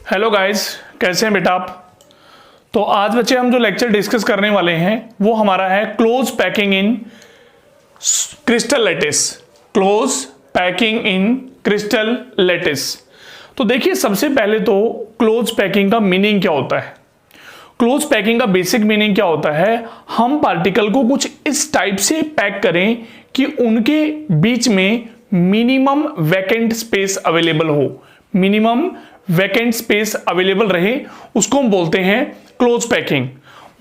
Hello guys, कैसे हैं बेटा आप। तो आज बच्चे हम जो लेक्चर डिस्कस करने वाले हैं वो हमारा है क्लोज पैकिंग इन क्रिस्टल लैटिस। क्लोज पैकिंग इन क्रिस्टल लैटिस। तो देखिए, सबसे पहले तो क्लोज पैकिंग का मीनिंग क्या होता है। क्लोज पैकिंग का बेसिक मीनिंग क्या होता है, हम पार्टिकल को कुछ इस टाइप से पैक करें कि उनके बीच में मिनिमम वैकेंट स्पेस अवेलेबल हो, मिनिमम वैकेंट स्पेस अवेलेबल रहे, उसको हम बोलते हैं क्लोज पैकिंग।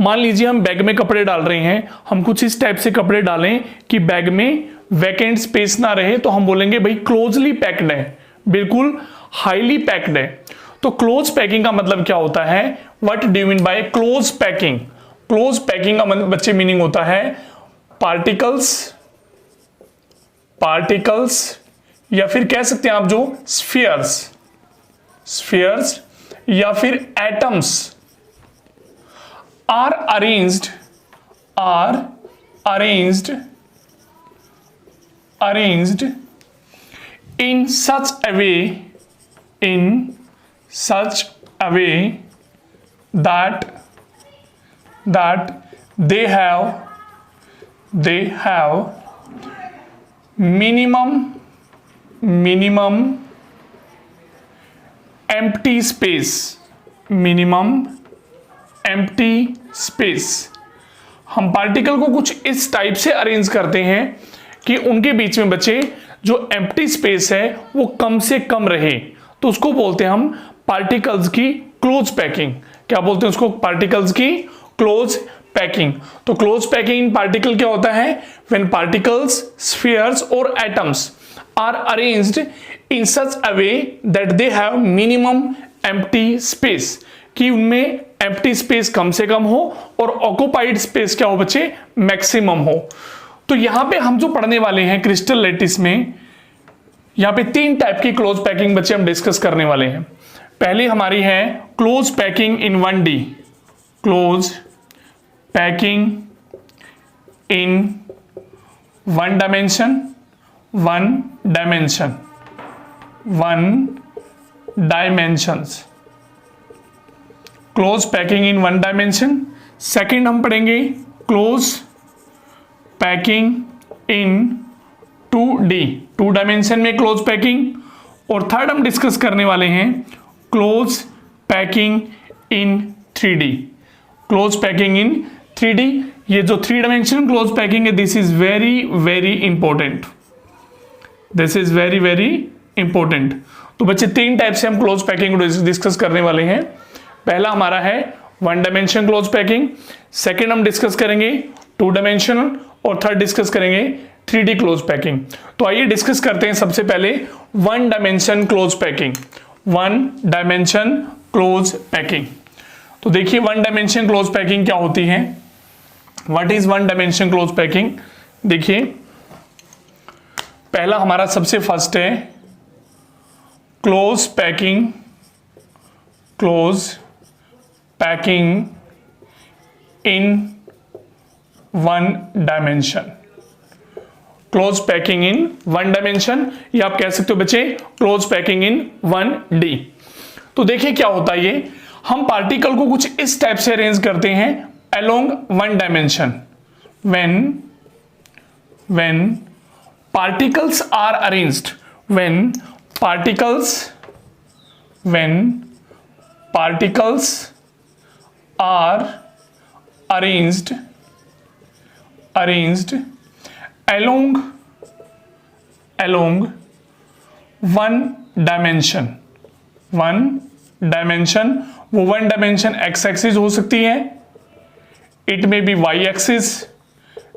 मान लीजिए हम बैग में कपड़े डाल रहे हैं, हम कुछ इस टाइप से कपड़े डालें कि बैग में वैकेंट स्पेस ना रहे, तो हम बोलेंगे भाई क्लोजली पैक्ड है, बिल्कुल हाईली पैक्ड है। तो क्लोज पैकिंग का मतलब क्या होता है, what do you mean by close packing. Close packing का बच्चे मीनिंग होता है पार्टिकल्स या फिर कह सकते हैं आप जो स्फीयर्स या फिर atoms are arranged in such a way that they have minimum empty space। हम पार्टिकल को कुछ इस टाइप से अरेंज करते हैं कि उनके बीच में बचे जो एम्प्टी स्पेस है वो कम से कम रहे, तो उसको बोलते हैं हम पार्टिकल्स की क्लोज पैकिंग। क्या बोलते हैं उसको, पार्टिकल्स की क्लोज पैकिंग। तो क्लोज पैकिंग इन पार्टिकल क्या होता है, व्हेन पार्टिकल्स, स्फीयर्स और atoms are arranged in such a way that they have minimum empty space, कि उनमें एम्प्टी स्पेस कम से कम हो और ऑक्युपाइड स्पेस क्या हो बच्चे, मैक्सिमम हो। तो यहां पे हम जो पढ़ने वाले हैं क्रिस्टल लैटिस में, यहां पे तीन टाइप की क्लोज पैकिंग बच्चे हम डिस्कस करने वाले हैं। पहली हमारी है close packing in 1D, close packing in one dimensions, close packing in one dimension. Second हम पढ़ेंगे close packing in 2D, 2 dimension में क्लोज पैकिंग। और थर्ड हम डिस्कस करने वाले हैं close packing in 3D, close packing in 3D। ये जो 3 डायमेंशन क्लोज पैकिंग है, this is very very important, this is very very important. तो बच्चे तीन टाइप से हम क्लोज पैकिंग डिस्कस करने वाले हैं। पहला हमारा है 1 डायमेंशन क्लोज पैकिंग, सेकेंड हम डिस्कस करेंगे 2 डायमेंशनल और थर्ड डिस्कस करेंगे 3D क्लोज पैकिंग। तो आइए डिस्कस करते हैं सबसे पहले 1 dimension close packing. 1 dimension close packing. तो देखिए 1 डायमेंशन क्लोज पैकिंग क्या होती है, what is 1 dimension close packing. देखिए पहला हमारा सबसे फर्स्ट है क्लोज पैकिंग इन 1 डायमेंशन, क्लोज पैकिंग इन 1 डायमेंशन, या आप कह सकते हो बच्चे क्लोज पैकिंग इन 1D। तो देखिए क्या होता है, ये हम पार्टिकल को कुछ इस टाइप से अरेंज करते हैं along 1 dimension. when particles are arranged, when particles are arranged along 1 dimension, वो 1 डायमेंशन एक्स एक्सिस हो सकती है, इट में बी वाई एक्सिस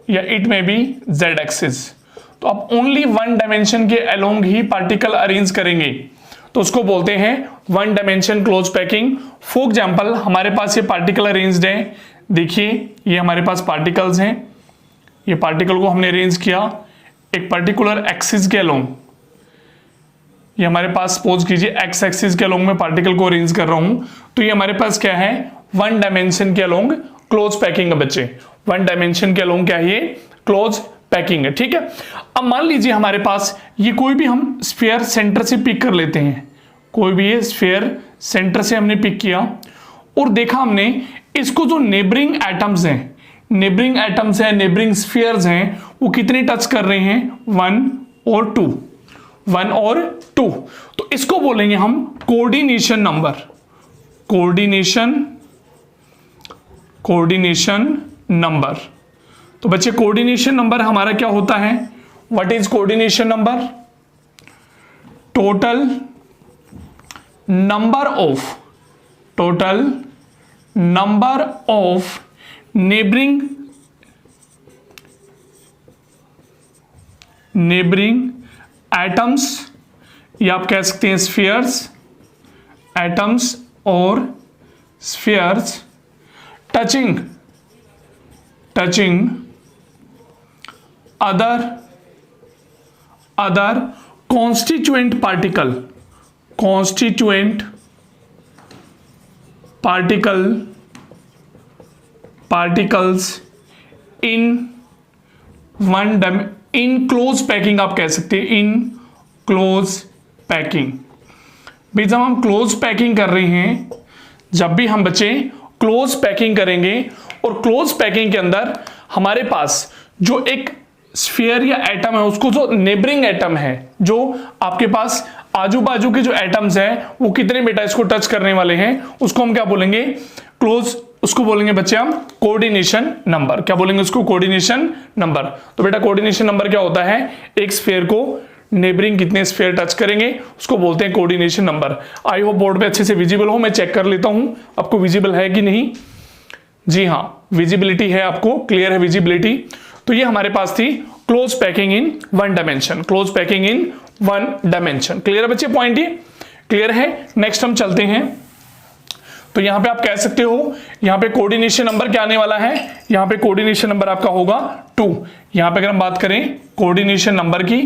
या इट में बी जेड एक्सिस। तो आप ओनली 1 डायमेंशन के अलोंग ही पार्टिकल अरेंज करेंगे, तो उसको बोलते हैं 1 dimension close packing. For example हमारे पास ये पार्टिकल अरेंज्ड है, देखिए ये हमारे पास पार्टिकल्स हैं, ये पार्टिकल को हमने अरेंज किया एक पर्टिकुलर एक्सिस के अलोंग। ये हमारे पास सपोज कीजिए एक्स एक्सिस के अलोंग में पार्टिकल को अरेंज कर रहा हूं, तो ये हमारे पास क्या है, 1 डायमेंशन के अलोंग क्लोज पैकिंग है बच्चे। 1 डायमेंशन के अलोंग क्या है, ये क्लोज पैकिंग है, ठीक है। अब मान लीजिए हमारे पास ये कोई भी हम स्फीयर सेंटर से पिक कर लेते हैं, कोई भी ये स्फीयर सेंटर से हमने पिक किया और देखा हमने इसको जो नेबरिंग एटम्स हैं, नेबरिंग एटम्स हैं, नेबरिंग स्फीयर्स हैं, वो कितने टच कर रहे हैं, 1 और 2, 1 और 2। तो इसको बोलेंगे हम कोऑर्डिनेशन नंबर, कोऑर्डिनेशन नंबर। तो बच्चे कोऑर्डिनेशन नंबर हमारा क्या होता है, what is coordination number, total number of neighbouring atoms, या आप कह सकते हैं स्फीयर्स, एटम्स और spheres touching other constituent particles in close packing, आप कह सकते हैं इन क्लोज पैकिंग। भाई जब हम क्लोज पैकिंग कर रहे हैं, जब भी हम बच्चे क्लोज पैकिंग करेंगे और क्लोज पैकिंग के अंदर हमारे पास जो एक स्फीयर या एटम है, उसको जो नेबरिंग एटम है, जो आपके पास आजू बाजू के जो एटम्स हैं, वो कितने बेटा इसको टच करने वाले हैं, उसको हम क्या बोलेंगे, क्लोज, उसको बोलेंगे बच्चे हम कोऑर्डिनेशन नंबर। क्या बोलेंगे उसको, कोऑर्डिनेशन नंबर। तो बेटा कोऑर्डिनेशन नंबर क्या होता है, एक स्फीयर को नेबरिंग कितने स्फीयर टच करेंगे उसको बोलते हैं coordination number. I hope board पे अच्छे से विजिबल हो, मैं चेक कर लेता हूं आपको विजिबल है कि नहीं। जी हाँ, विजिबिलिटी है, आपको क्लियर है विजिबिलिटी। तो ये हमारे पास थी close packing in one dimension, close packing in one dimension. Clear है बच्चे, पॉइंट ये क्लियर है। नेक्स्ट हम चलते हैं। तो यहां पे आप कह सकते हो, यहां पे कोऑर्डिनेशन नंबर क्या आने वाला है, यहां पे कोऑर्डिनेशन नंबर आपका होगा 2। यहां पे अगर हम बात करें कोऑर्डिनेशन नंबर की,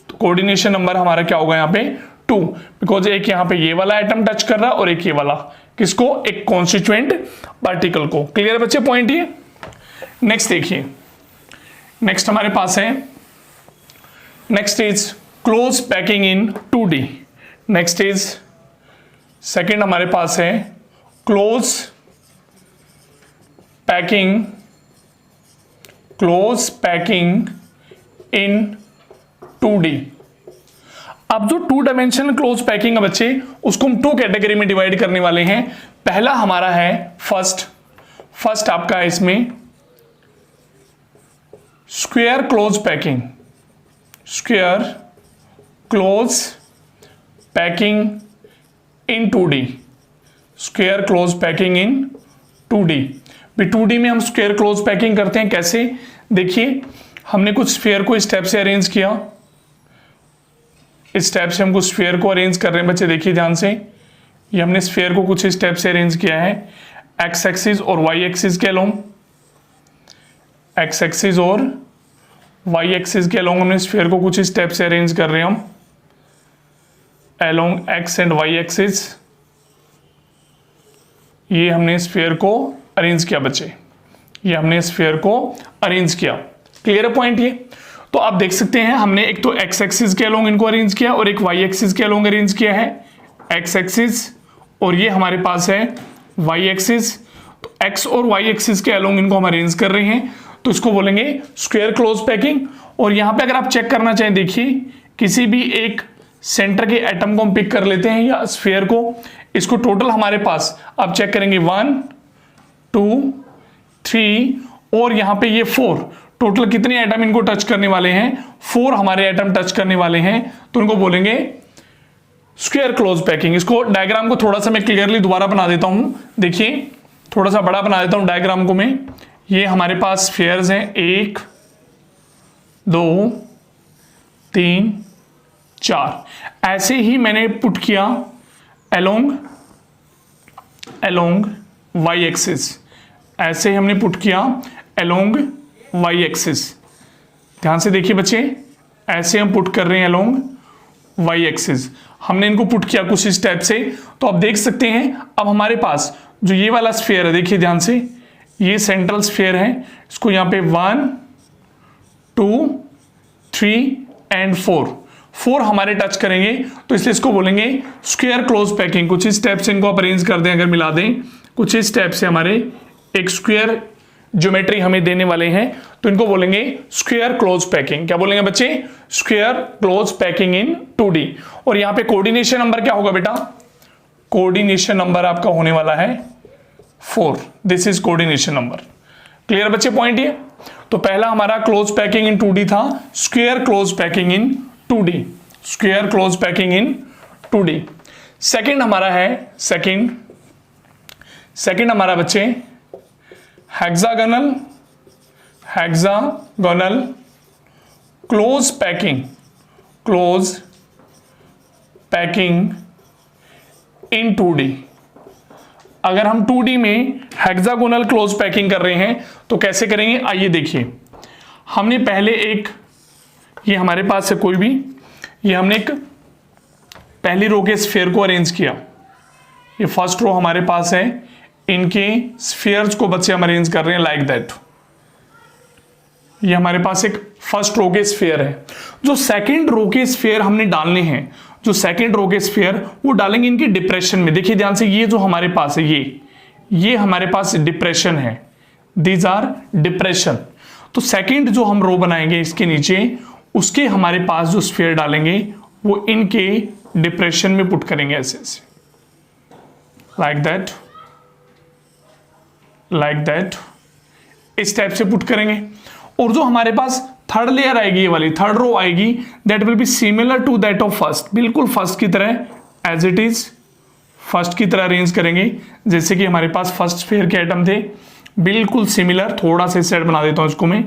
तो कोऑर्डिनेशन नंबर हमारा क्या होगा यहाँ पे 2, बिकॉज एक यहाँ पे ये वाला एटम टच कर रहा है और एक ये वाला, किसको, एक कॉन्स्टिट्यूएंट पार्टिकल को। क्लियर है बच्चे, पॉइंट ये। नेक्स्ट देखिए, नेक्स्ट हमारे पास है, next is close packing in 2D। Next is second हमारे पास है क्लोज पैकिंग इन 2D। अब जो 2 डायमेंशनल क्लोज पैकिंग है बच्चे, उसको हम 2 कैटेगरी में डिवाइड करने वाले हैं। पहला हमारा है फर्स्ट आपका है इसमें square close packing in 2D, square close packing in 2D। भी 2D में हम स्क्वायर क्लोज पैकिंग करते हैं कैसे, देखिए हमने कुछ स्फीयर को इस स्टेप से अरेंज किया, इस स्टेप से हम कुछ स्फीयर को अरेंज कर रहे हैं बच्चे, देखिए ध्यान से, ये हमने स्फीयर को कुछ स्टेप से अरेंज किया है, एक्स एक्सिस और वाई एक्सिस के अलोंग, एक्स एक्सिस और वाई एक्सिस के अलोंग हमने स्फीयर को कुछ स्टेप से अरेंज कर रहे हैं हम, along X and Y axis. ये हमने स्फीयर को अरेंज किया बच्चे, ये हमने स्फीयर को अरेंज किया। क्लियर है पॉइंट ये। तो आप देख सकते हैं हमने एक तो एक्स एक्सिस के अलोंग इनको अरेंज किया और एक वाई एक्सिस के अलोंग अरेंज किया है, एक्स एक्सिस और ये हमारे पास है वाई एक्सिस। तो एक्स और वाई एक्सिस के अलोंग इनको हम अरेंज कर रहे हैं, तो इसको बोलेंगे स्क्वायर क्लोज पैकिंग। और यहां पे अगर आप चेक करना चाहें, देखिए किसी भी एक सेंटर के एटम को हम पिक कर लेते हैं या स्फीयर को, इसको टोटल हमारे पास आप चेक करेंगे 1 2 3 और यहां पे ये 4, टोटल कितने एटम इनको टच करने वाले हैं, 4 हमारे एटम टच करने वाले हैं, तो इनको बोलेंगे स्क्वायर क्लोज पैकिंग। इसको डायग्राम को थोड़ा सा मैं क्लियरली दोबारा बना देता हूं, देखिए थोड़ा सा बड़ा बना देता हूं डायग्राम को मैं। ये हमारे पास स्फीयर्स हैं 1 2 3 4, ऐसे ही मैंने पुट किया अलोंग वाई एक्सिस, ऐसे ही हमने पुट किया अलोंग वाई एक्सिस। ध्यान से देखिए बच्चे, ऐसे हम पुट कर रहे हैं अलोंग वाई एक्सिस, हमने इनको पुट किया कुछ इस टाइप से। तो आप देख सकते हैं अब हमारे पास जो ये वाला स्फीयर है, देखिए ध्यान से, ये सेंट्रल स्फीयर है, इसको यहां पे 1 2 3 एंड 4 4 हमारे टच करेंगे, तो इसलिए इसको बोलेंगे स्क्वायर क्लोज पैकिंग। कुछ इस स्टेप से इनको आप अरेंज कर दें, अगर मिला दें, कुछ इस स्टेप से हमारे एक स्क्वायर ज्योमेट्री हमें देने वाले हैं, तो इनको बोलेंगे स्क्वायर क्लोज पैकिंग। क्या बोलेंगे बच्चे? Square close packing in 2D। और यहां पे कोऑर्डिनेशन नंबर क्या होगा बेटा? कोऑर्डिनेशन नंबर आपका होने वाला है 4। This is coordination number. Clear बच्चे पॉइंट ये? तो पहला हमारा क्लोज पैकिंग इन 2D था, square close packing in 2D, square close packing in 2D। Second हमारा है, सेकंड हमारा बच्चे hexagonal close packing in 2D। अगर हम 2D में हेक्सागोनल क्लोज पैकिंग कर रहे हैं तो कैसे करेंगे? आइए देखिए, हमने पहले एक, ये हमारे पास है कोई भी, ये हमने एक पहली रो के स्फीयर को अरेंज किया, ये फर्स्ट रो हमारे पास है, इनके स्फीयर्स को बच्चे हम अरेंज कर रहे हैं लाइक दैट। ये हमारे पास एक फर्स्ट रो के स्फीयर है। जो सेकंड रो के स्फीयर हमने डालने हैं, जो सेकंड रो के स्फीयर वो डालेंगे इनके डिप्रेशन में। देखिए ध्यान से, ये जो हमारे पास है, ये हमारे पास डिप्रेशन है, दीज आर डिप्रेशन। तो सेकंड जो हम रो बनाएंगे इसके नीचे, उसके हमारे पास जो स्फीयर डालेंगे वो इनके डिप्रेशन में पुट करेंगे, ऐसे ऐसे लाइक दैट, इस टाइप से पुट करेंगे। और जो हमारे पास थर्ड लेयर आएगी, ये वाली थर्ड रो आएगी, that will be similar to that of first, बिल्कुल फर्स्ट की तरह, एज इट इज फर्स्ट की तरह अरेंज करेंगे। जैसे कि हमारे पास फर्स्ट स्फीयर के आइटम थे, बिल्कुल सिमिलर। थोड़ा सा इस साइड बना देता हूं इसको मैं,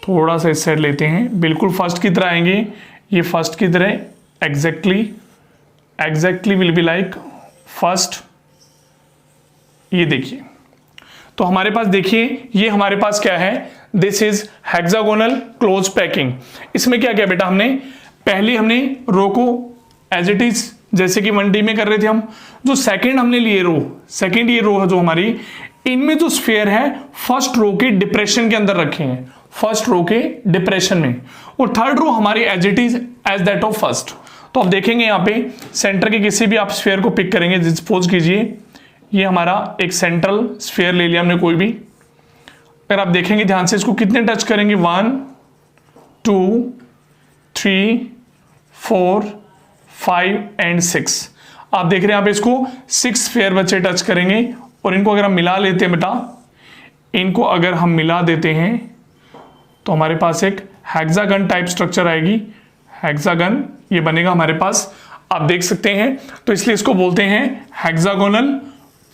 थोड़ा सा इस साइड लेते हैं, बिल्कुल फर्स्ट की तरह आएंगे। ये फर्स्ट की तरह exactly will be like first. ये देखिए, तो हमारे पास देखिए, ये हमारे पास क्या है? This is hexagonal close packing. इसमें क्या किया बेटा हमने? पहले हमने रो को एज इट इज, जैसे कि 1D में कर रहे थे हम, जो सेकंड हमने लिए रो, सेकंड ये रो है जो हमारी, इनमें जो स्फीयर है फर्स्ट रो के डिप्रेशन के अंदर रखे हैं, फर्स्ट रो के डिप्रेशन में। और थर्ड रो हमारी as it is as that of first. तो आप देखेंगे यहाँ पे सेंटर के किसी भी आप स्फीयर को पिक करेंगे, सपोज कीजिए ये हमारा एक सेंट्रल स्फीयर ले लिया हमने कोई भी। अगर आप देखेंगे ध्यान से, इसको कितने टच करेंगे? 1 2 3 4 5 एंड 6। आप देख रहे हैं यहाँ पे इसको 6 स्फीयर बच्चे टच करेंगे। और इनको अगर हम मिला लेते हैं बेटा, इनको अगर हम मिला देते हैं तो हमारे पास एक हेक्सागन टाइप स्ट्रक्चर आएगी, हेक्सागन ये बनेगा हमारे पास, आप देख सकते हैं। तो इसलिए इसको बोलते हैं hexagonal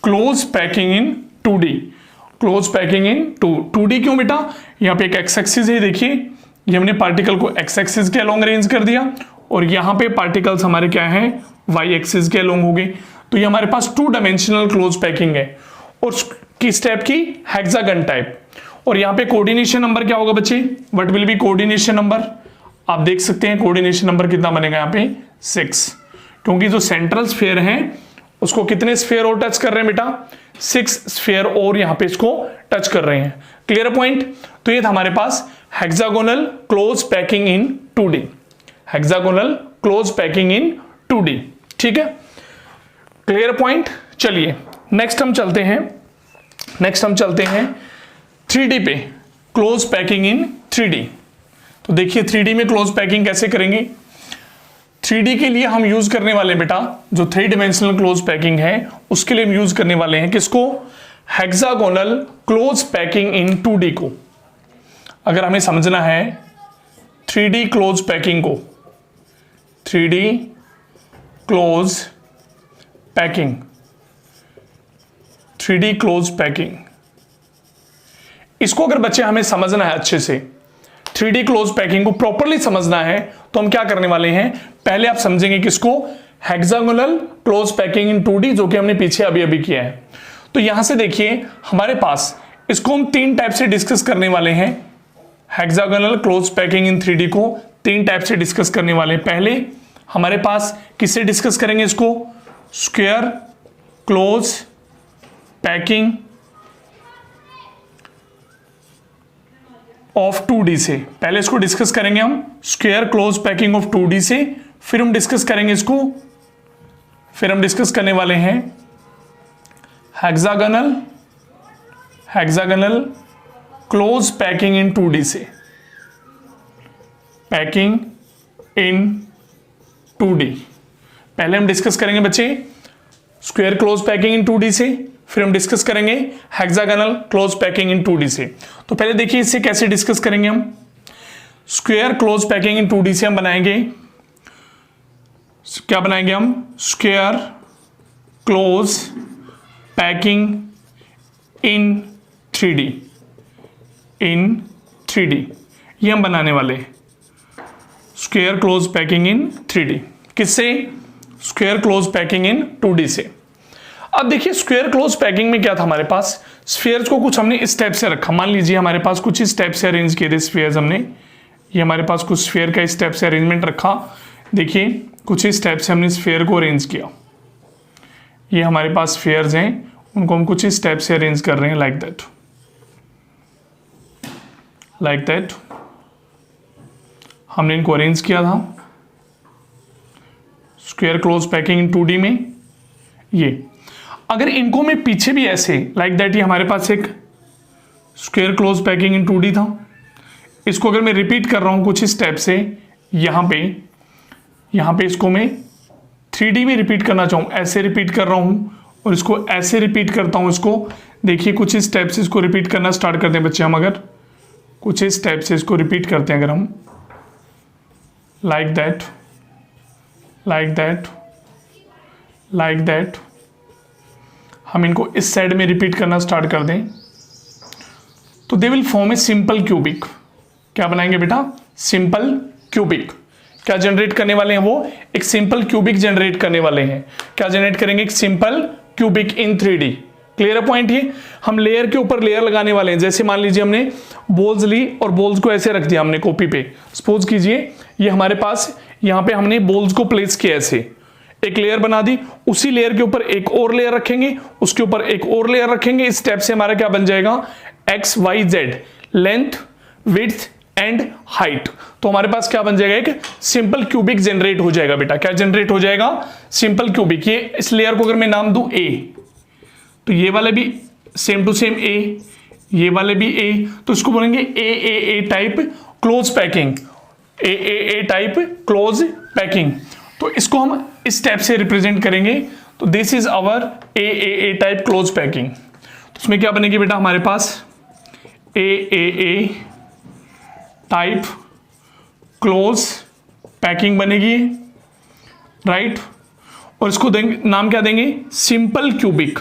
close packing in 2D, close packing in 2D। क्यों बेटा? यहाँ पे एक एक्स एक्सिस है, देखिए ये हमने पार्टिकल को एक्स एक्सिस के अलोंग अरेंज कर दिया, और यहाँ पे पार्टिकल्स हमारे क्या हैं? वाई एक्सिस के अलोंग हो गए। तो ये हमारे पास 2 डायमेंशनल क्लोज पैकिंग है, और किस टाइप की? Hexagon type. और यहाँ पे कोऑर्डिनेशन नंबर क्या होगा बच्चे? What will be coordination number? आप देख सकते हैं कोऑर्डिनेशन नंबर कितना बनेगा यहाँ पे? 6, क्योंकि जो सेंट्रल स्फीयर है उसको कितने स्फीयर और टच कर रहे हैं बेटा? 6 स्फीयर और यहाँ पे इसको टच कर रहे हैं। Clear point? तो ये था हमारे पास hexagonal close packing in 2D, hexagonal close packing in 2D। ठीक है, क्लियर पॉइंट? चलिए नेक्स्ट हम चलते हैं 3D पे, क्लोज पैकिंग इन 3D। तो देखिए 3D में क्लोज पैकिंग कैसे करेंगे? 3D के लिए हम यूज करने वाले बेटा, जो 3 डायमेंशनल क्लोज पैकिंग है उसके लिए हम यूज करने वाले हैं किसको? Hexagonal close packing in 2D को। अगर हमें समझना है 3D क्लोज पैकिंग को, 3D close packing, 3D close packing, इसको अगर बच्चे हमें समझना है अच्छे से, 3D क्लोज पैकिंग को प्रॉपर्ली समझना है, तो हम क्या करने वाले हैं? पहले आप समझेंगे किसको? Hexagonal close packing in 2D, जो कि हमने पीछे अभी किया है। तो यहां से देखिए हमारे पास इसको हम 3 टाइप से डिस्कस करने वाले हैं। Hexagonal close packing in 3D को 3 टाइप से डिस्कस करने वाले हैं। पहले हमारे पास किससे डिस्कस करेंगे इसको? Square close packing of 2D से। पहले इसको डिस्कस करेंगे हम, square close packing of 2D से, फिर हम डिस्कस करेंगे इसको, फिर हम डिस्कस करने वाले हैं hexagonal close packing in 2D से, पैकिंग इन 2D। पहले हम डिस्कस करेंगे बच्चे square close packing in 2D से, फिर हम डिस्कस करेंगे hexagonal close packing in 2D से। तो पहले देखिए इससे कैसे डिस्कस करेंगे हम। Square close packing in 2D से हम बनाएंगे, क्या बनाएंगे हम, square close packing in 3D, in 3D ये हम बनाने वाले, square close packing in 3D। किससे, square close packing in 2D से। अब देखिए स्क्वायर क्लोज पैकिंग में क्या था हमारे पास, स्फीयर्स को कुछ हमने इस टाइप से रखा। मान लीजिए हमारे पास कुछ इस टाइप से अरेंज किए थे स्फीयर्स हमने, ये हमारे पास कुछ स्फीयर का इस टाइप से अरेंजमेंट रखा। देखिए कुछ इस टाइप से हमने स्फीयर को अरेंज किया, ये हमारे पास स्फीयर्स हैं, उनको हम कुछ इस टाइप से अरेंज कर रहे हैं, लाइक दैट हमने इनको अरेंज किया था square close packing in 2D में। ये अगर इनको मैं पीछे भी ऐसे लाइक दैट, ये हमारे पास एक square close packing in 2D था, इसको अगर मैं रिपीट कर रहा हूं कुछ इस टाइप से, यहां पे इसको मैं 3D में रिपीट करना चाहूं, ऐसे रिपीट कर रहा हूं और इसको ऐसे रिपीट करता हूं। इसको देखिए कुछ इस टाइप से इसको रिपीट करना स्टार्ट करते हैं बच्चे हम, अगर कुछ इस टाइप से इसको रिपीट करते हैं अगर हम, लाइक दैट हम इनको इस साइड में रिपीट करना स्टार्ट कर दें तो they will form a simple cubic. क्या बनाएंगे बेटा, सिंपल क्यूबिक। क्या जनरेट करने वाले हैं वो, एक सिंपल क्यूबिक जनरेट करने वाले हैं। क्या जनरेट करेंगे, एक सिंपल क्यूबिक इन 3D। क्लियर है पॉइंट। ये हम लेयर के ऊपर लेयर लगाने वाले हैं। जैसे मान लीजिए हमने बॉल्स ली और बॉल्स को ऐसे रख दिया हमने कॉपी पे, सपोज कीजिए ये हमारे पास यहाँ पे हमने बॉल्स को प्लेस किया, ऐसे एक लेयर बना दी, उसी लेयर के ऊपर एक और लेयर रखेंगे, उसके ऊपर एक और लेयर रखेंगे। इस स्टेप से हमारा क्या बन जाएगा, XYZ length, width and height. तो हमारे पास क्या बन जाएगा, एक सिंपल क्यूबिक जनरेट हो जाएगा बेटा। क्या जनरेट हो जाएगा, सिंपल क्यूबिक। ये इस लेयर को अगर मैं नाम दूं A, तो ये वाले भी सेम टू सेम A, ये वाले भी A, तो इसको बोलेंगे AAA type close packing, AAA type close packing. तो इसको हम इस टाइप से रिप्रेजेंट करेंगे। तो this is our AAA type close packing. तो इसमें क्या बनेगी बेटा, हमारे पास AAA टाइप क्लोज पैकिंग बनेगी, राइट। और इसको देंगे नाम, क्या देंगे, simple cubic,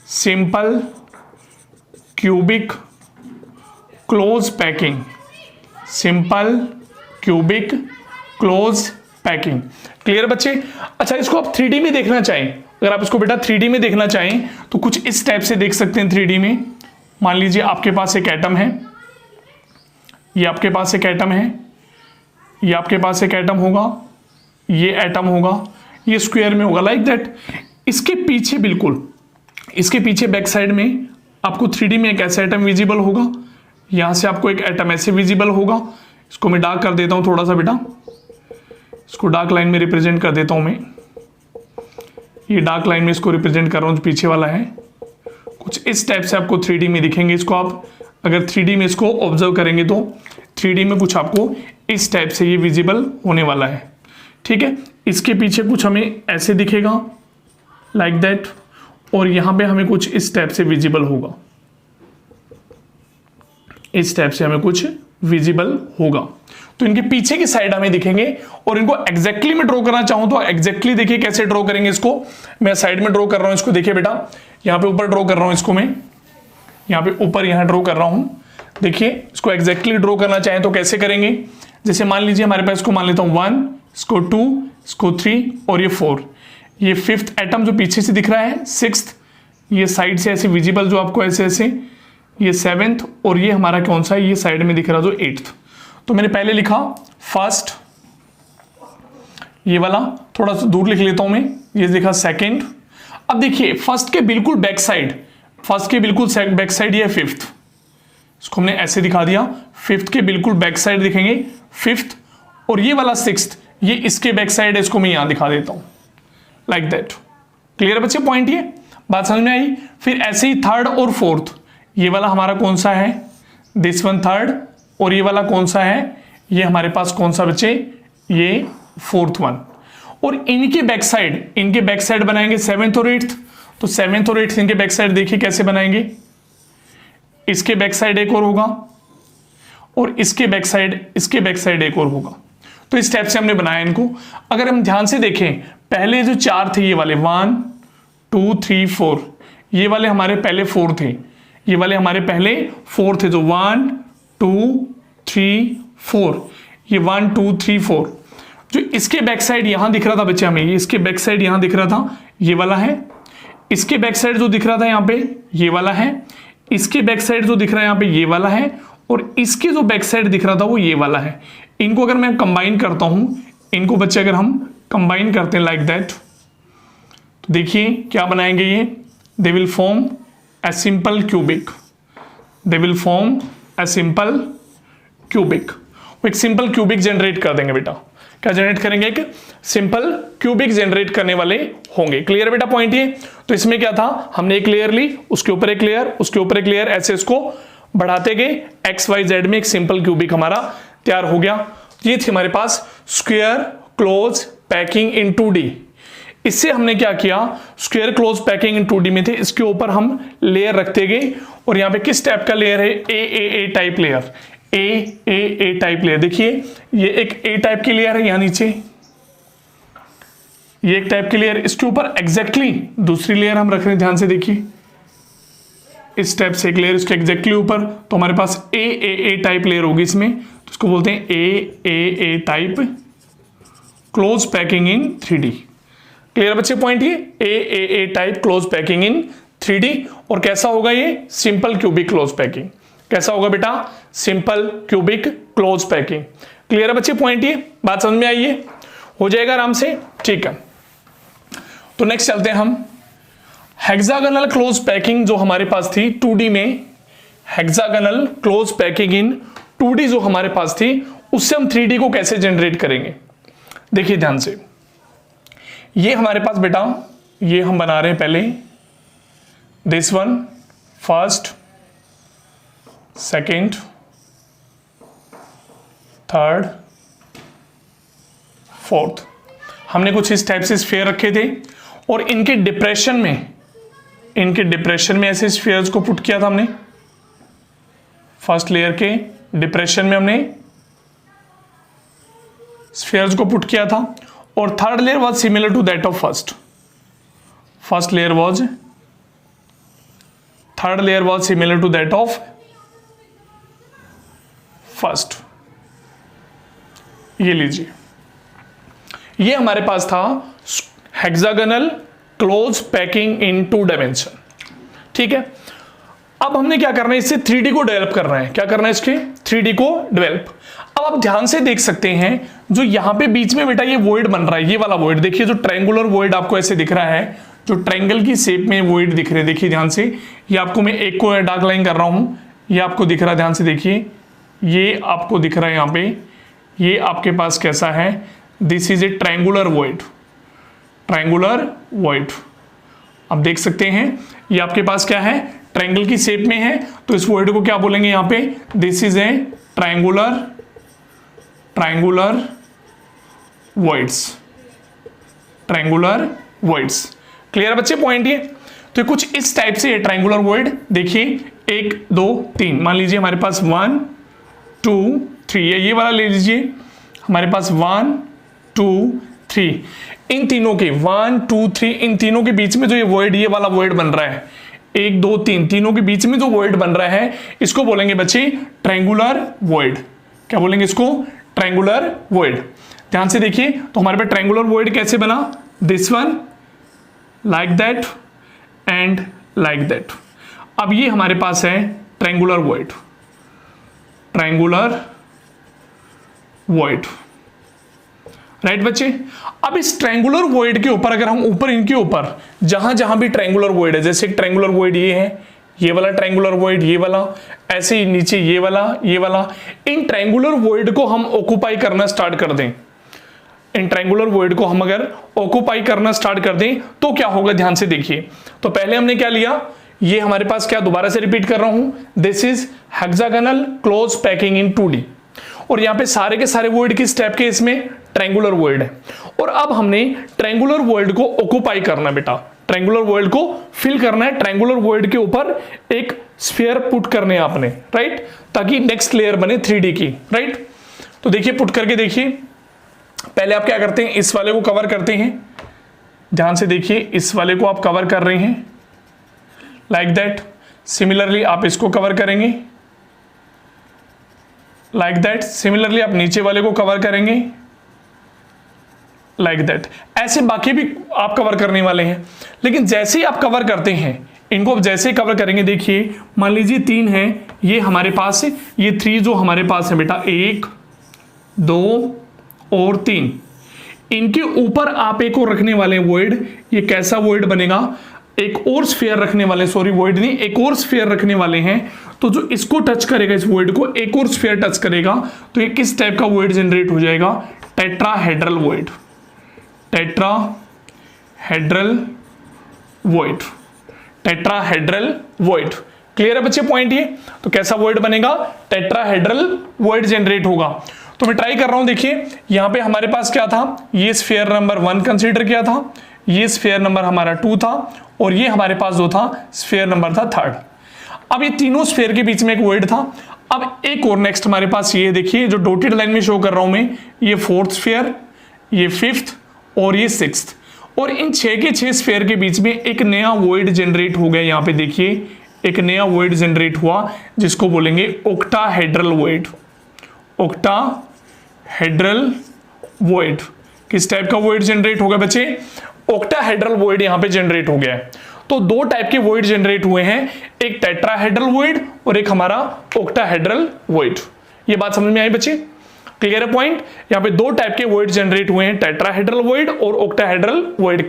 simple cubic close packing, simple cubic close packing. Clear बच्चे। अच्छा, इसको आप 3D में देखना चाहें, अगर आप इसको बेटा 3D में देखना चाहें तो कुछ इस टाइप से देख सकते हैं 3D में। मान लीजिए आपके पास एक एटम है, ये आपके पास एक एटम है, ये आपके पास एक एटम होगा, ये एटम होगा, ये स्क्वायर में होगा, लाइक दैट। इसके पीछे बिल्कुल, इसके पीछे बैक साइड में आपको 3D में एक ऐसा एटम विजिबल होगा, यहां से आपको एक एटम ऐसे विजिबल होगा। इसको मैं डार्क कर देता हूं थोड़ा सा बेटा, इसको डार्क लाइन में रिप्रेजेंट कर देता हूं मैं, ये डार्क लाइन में इसको रिप्रेजेंट कर रहा हूं, जो पीछे वाला है। कुछ इस टाइप से आपको 3D में दिखेंगे। इसको आप अगर 3D में इसको ऑब्जर्व करेंगे तो 3D में कुछ आपको इस टाइप से ये विजिबल होने वाला है, ठीक है। इसके पीछे कुछ हमें ऐसे दिखेगा, लाइक दैट, और यहां पे हमें कुछ इस टाइप से विजिबल होगा, इस टाइप से हमें कुछ विजिबल होगा। तो इनके पीछे की साइड हमें दिखेंगे। और इनको एग्जैक्टली मैं ड्रॉ करना चाहूं तो एग्जैक्टली देखिए कैसे ड्रॉ करेंगे इसको। मैं साइड में ड्रॉ कर रहा हूं इसको, देखिए बेटा, यहां पे ऊपर ड्रॉ कर रहा हूं इसको मैं, यहां पे ऊपर यहां ड्रॉ कर रहा हूं। देखिए इसको एग्जैक्टली ड्रॉ करना चाहें तो कैसे करेंगे, जैसे मान लीजिए हमारे पास, इसको मान लेता हूं 1, इसको 2, इसको 3 और ये 4। ये 5th एटम जो पीछे से दिख रहा है, 6th ये साइड से ऐसे विजिबल जो आपको ऐसे ऐसे, ये 7th, और ये हमारा कौन सा है, ये साइड में दिख रहा जो 8th। तो मैंने पहले लिखा फर्स्ट, ये वाला थोड़ा सा दूर लिख लेता हूं मैं, ये लिखा सेकंड। अब देखिए फर्स्ट के बिल्कुल बैक साइड, फर्स्ट के बिल्कुल बैक साइड ये 5th, इसको हमने ऐसे दिखा दिया, फिफ्थ के बिल्कुल बैक साइड दिखेंगे फिफ्थ, और ये वाला सिक्स्थ ये इसके बैक साइड है, इसको मैं यहां दिखा देता हूं लाइक दैट। क्लियर बच्चे पॉइंट, ये बात समझ में आई। फिर ऐसे ही थर्ड और फोर्थ, ये वाला हमारा कौन सा है, दिस वन थर्ड, और ये वाला कौन सा है, ये हमारे पास कौन सा बच्चे, ये फोर्थ वन। और इनके बैक साइड बनाएंगे सेवेंथ और एट्थ, तो सेवेंथ और एट्थ इनके बैक साइड देखिए कैसे बनाएंगे, इसके बैक साइड एक और होगा और इसके बैक साइड एक और होगा। तो इस टाइप से हमने बनाया इनको। अगर हम ध्यान से देखें, पहले जो चार थे ये वाले 1 2 3 4, ये वाले हमारे पहले 4 थे, ये वाले हमारे पहले 4 थे, जो 1 2 3 4, ये 1 2 3 4। जो इसके बैक साइड यहां दिख रहा था बच्चे हमें, ये इसके बैक साइड यहां दिख रहा था, ये वाला है। इसके बैक साइड जो दिख रहा था यहां पे, ये वाला है। इसके बैक साइड जो दिख रहा है यहां पे, ये वाला है। और इसके जो बैक साइड दिख रहा था वो ये वाला है। इनको अगर मैं कंबाइन करता हूं, इनको बच्चे अगर हम कंबाइन करते हैं लाइक दैट, तो देखिए क्या बनाएंगे ये, they will form a simple cubic, they will form a simple cubic. वो एक सिंपल क्यूबिक जनरेट कर देंगे बेटा। क्या जनरेट करेंगे, एक सिंपल क्यूबिक जनरेट करने वाले होंगे। क्लियर बेटा पॉइंट ये। तो इसमें क्या था, हमने एक लेयर ली, उसके ऊपर एक लेयर, उसके ऊपर एक लेयर, ऐसे इसको बढ़ाते गए, एक्स वाई जेड में एक सिंपल क्यूबिक हमारा तैयार हो गया। ये थी हमारे पास square close packing in 2D। इससे हमने क्या किया, square close packing in 2D में थे, इसके ऊपर हम लेयर रखते गए। और यहां पे किस टाइप का लेयर है, ए टाइप लेयर, ए टाइप लेयर। देखिए ये एक ए टाइप की लेयर है, यहां नीचे ये एक टाइप की लेयर, इसके ऊपर एग्जैक्टली दूसरी लेयर हम रख रहे हैं, ध्यान से देखिए, इस टाइप से एक लेयर इसके एग्जैक्टली ऊपर। तो हमारे पास ए टाइप लेयर होगी इसमें, तो इसको बोलते हैं A type close packing in 3D। Clear बच्चे पॉइंट, ये A type close packing in 3D। और कैसा होगा ये, सिंपल क्यूबिक क्लोज पैकिंग। कैसा होगा बेटा, simple cubic close packing. Clear है बच्चे पॉइंट, ये बात समझ में आई है, हो जाएगा आराम से, ठीक है। तो नेक्स्ट चलते हैं हम, हेक्सागोनल क्लोज पैकिंग जो हमारे पास थी 2D में, hexagonal close packing in 2D जो हमारे पास थी, उससे हम 3D को कैसे जनरेट करेंगे। देखिए ध्यान से, ये हमारे पास बेटा, ये हम बना रहे हैं पहले, this one first, second, third, fourth. हमने कुछ इस टाइप से स्फीयर रखे थे और इनके डिप्रेशन में ऐसे स्फीयर्स को पुट किया था हमने। फर्स्ट लेयर के डिप्रेशन में हमने स्फीयर्स को पुट किया था। और third layer was similar to that of first layer was, third layer was similar to that of first. ये लीजिए, ये हमारे पास था hexagonal close packing in 2 dimension. ठीक है, अब हमने क्या करना है, इससे 3D को डेवलप करना है। क्या करना है, इसके 3D को डेवलप। अब आप ध्यान से देख सकते हैं, जो यहां पे बीच में बेटा ये वॉइड बन रहा है, ये वाला वॉइड देखिए, जो ट्रायंगुलर वॉइड आपको ऐसे दिख रहा है, जो ट्रायंगल की शेप में वॉइड दिख रहे हैं, देखिए ध्यान से। ये आपको मैं एक को डार्क लाइन कर रहा हूं, ये आपको दिख रहा है, ध्यान से देखिए, ये आपको दिख रहा है यहां पे, ये आपके पास कैसा है, this is a triangular void, triangular void. आप देख सकते हैं ये आपके पास क्या है, ट्रायंगल की शेप में है, तो इस वॉइड को क्या बोलेंगे यहां पे, this is a triangular voids, triangular voids. Clear बच्चे पॉइंट ये। तो कुछ इस टाइप से ट्रायंगुलर वॉइड, देखिए 1 2 3, मान लीजिए हमारे पास 1 2 3, ये वाला ले लीजिए, हमारे पास 1 2 3, इन तीनों के 1 2 3, इन तीनों के बीच में जो ये वॉइड, ये वाला वॉइड बन रहा है, 1 2 3, तीनों के बीच में जो वॉइड बन रहा है, इसको बोलेंगे बच्चे ट्रायंगुलर वॉइड। क्या बोलेंगे इसको, ट्रायंगुलर वॉइड। ध्यान से देखिए, तो हमारे पास ट्रायंगुलर वॉइड कैसे बना, this one like that and like that. अब ये हमारे पास है triangular void, triangular void, right बच्चे। अब इस ट्रायंगुलर वॉइड के ऊपर अगर हम ऊपर, इनके ऊपर जहां जहां भी ट्रायंगुलर वॉइड है, जैसे एक ट्रायंगुलर वॉइड ये है, ये वाला ट्रायंगुलर वॉइड, ये वाला, ऐसे ही नीचे ये वाला, इन ट्रायंगुलर वॉइड को हम ऑक्यूपाई करना स्टार्ट कर दें, इन ट्रायंगुलर वॉइड को हम अगर ऑक्यूपाई करना स्टार्ट कर दें तो क्या होगा, ध्यान से देखिए। तो पहले हमने क्या लिया, ये हमारे पास क्या, दोबारा से रिपीट कर रहा हूं, this is hexagonal close packing in 2D, और यहाँ पे सारे के सारे वॉइड किस टाइप के, इसमें ट्रायंगुलर वॉइड है। और अब हमने ट्रायंगुलर वॉइड को ऑक्यूपाई करना बेटा, ट्रायंगुलर वॉइड को फिल करना है, ट्रायंगुलर वॉइड के ऊपर एक स्फीयर पुट करने हैं आपने, राइट, ताकि नेक्स्ट लेयर बने 3D की, राइट। तो देखिए पुट करके देखिए, पहले आप क्या करते हैं, इस वाले को कवर करते हैं, ध्यान से देखिए, इस वाले को आप कवर कर रहे हैं लाइक दैट। सिमिलरली आप इसको कवर करेंगे लाइक दैट। सिमिलरली आप नीचे वाले को कवर करेंगे लाइक दैट। ऐसे बाकी भी आप कवर करने वाले हैं, लेकिन जैसे ही आप कवर करते हैं इनको, जैसे ही कवर करेंगे, देखिए मान लीजिए 3 है ये हमारे पास, ये 3 जो हमारे पास है बेटा, 1 2 और 3, इनके ऊपर आप एक और रखने वाले हैं वॉइड। ये कैसा वॉइड बनेगा, एक और स्फीयर रखने वाले, सॉरी वॉइड नहीं, एक और स्फीयर रखने वाले हैं। तो जो इसको टच करेगा, इस वॉइड को एक और स्फीयर टच करेगा, तो ये किस टाइप का वॉइड जनरेट हो जाएगा, tetrahedral void, tetrahedral void, tetrahedral void. Clear है बच्चे पॉइंट ये। तो कैसा वॉइड बनेगा, टेट्राहेड्रल वॉइड जनरेट होगा। तो मैं ट्राई कर रहा हूं, देखिए यहां पे हमारे पास क्या था, ये स्फीयर नंबर 1 कंसीडर किया था, ये स्फीयर नंबर हमारा 2 था, और ये हमारे पास जो था स्फीयर नंबर था 3rd। अब ये तीनों स्फीयर के बीच में एक वॉइड था। अब एक और नेक्स्ट हमारे पास ये देखिए, जो डॉटेड लाइन में शो कर रहा हूं मैं, ये 4th स्फीयर, ये 5th और ये 6th, और इन 6 के 6 स्फीयर के बीच में एक नया वॉइड जनरेट हो गया। यहाँ पे देखिए एक नया वॉइड जनरेट हुआ, जिसको बोलेंगे ऑक्टाहेड्रल वॉइड, ऑक्टाहेड्रल वॉइड। किस टाइप का वॉइड जनरेट होगा बच्चे, ऑक्टाहेड्रल वॉइड यहाँ पे जनरेट हो गया है। तो 2 टाइप के वॉइड जनरेट हुए हैं, एक टेट्राहेड्रल वॉइड और एक हमारा ऑक्टाहेड्रल वॉइड। ये बात समझ में आई बच्चे, क्लियर है पॉइंट। यहाँ पे 2 टाइप के वॉइड जनरेट हुए हैं, टेट्राहेड्रल वॉइड और ऑक्टाहेड्रल वॉइड।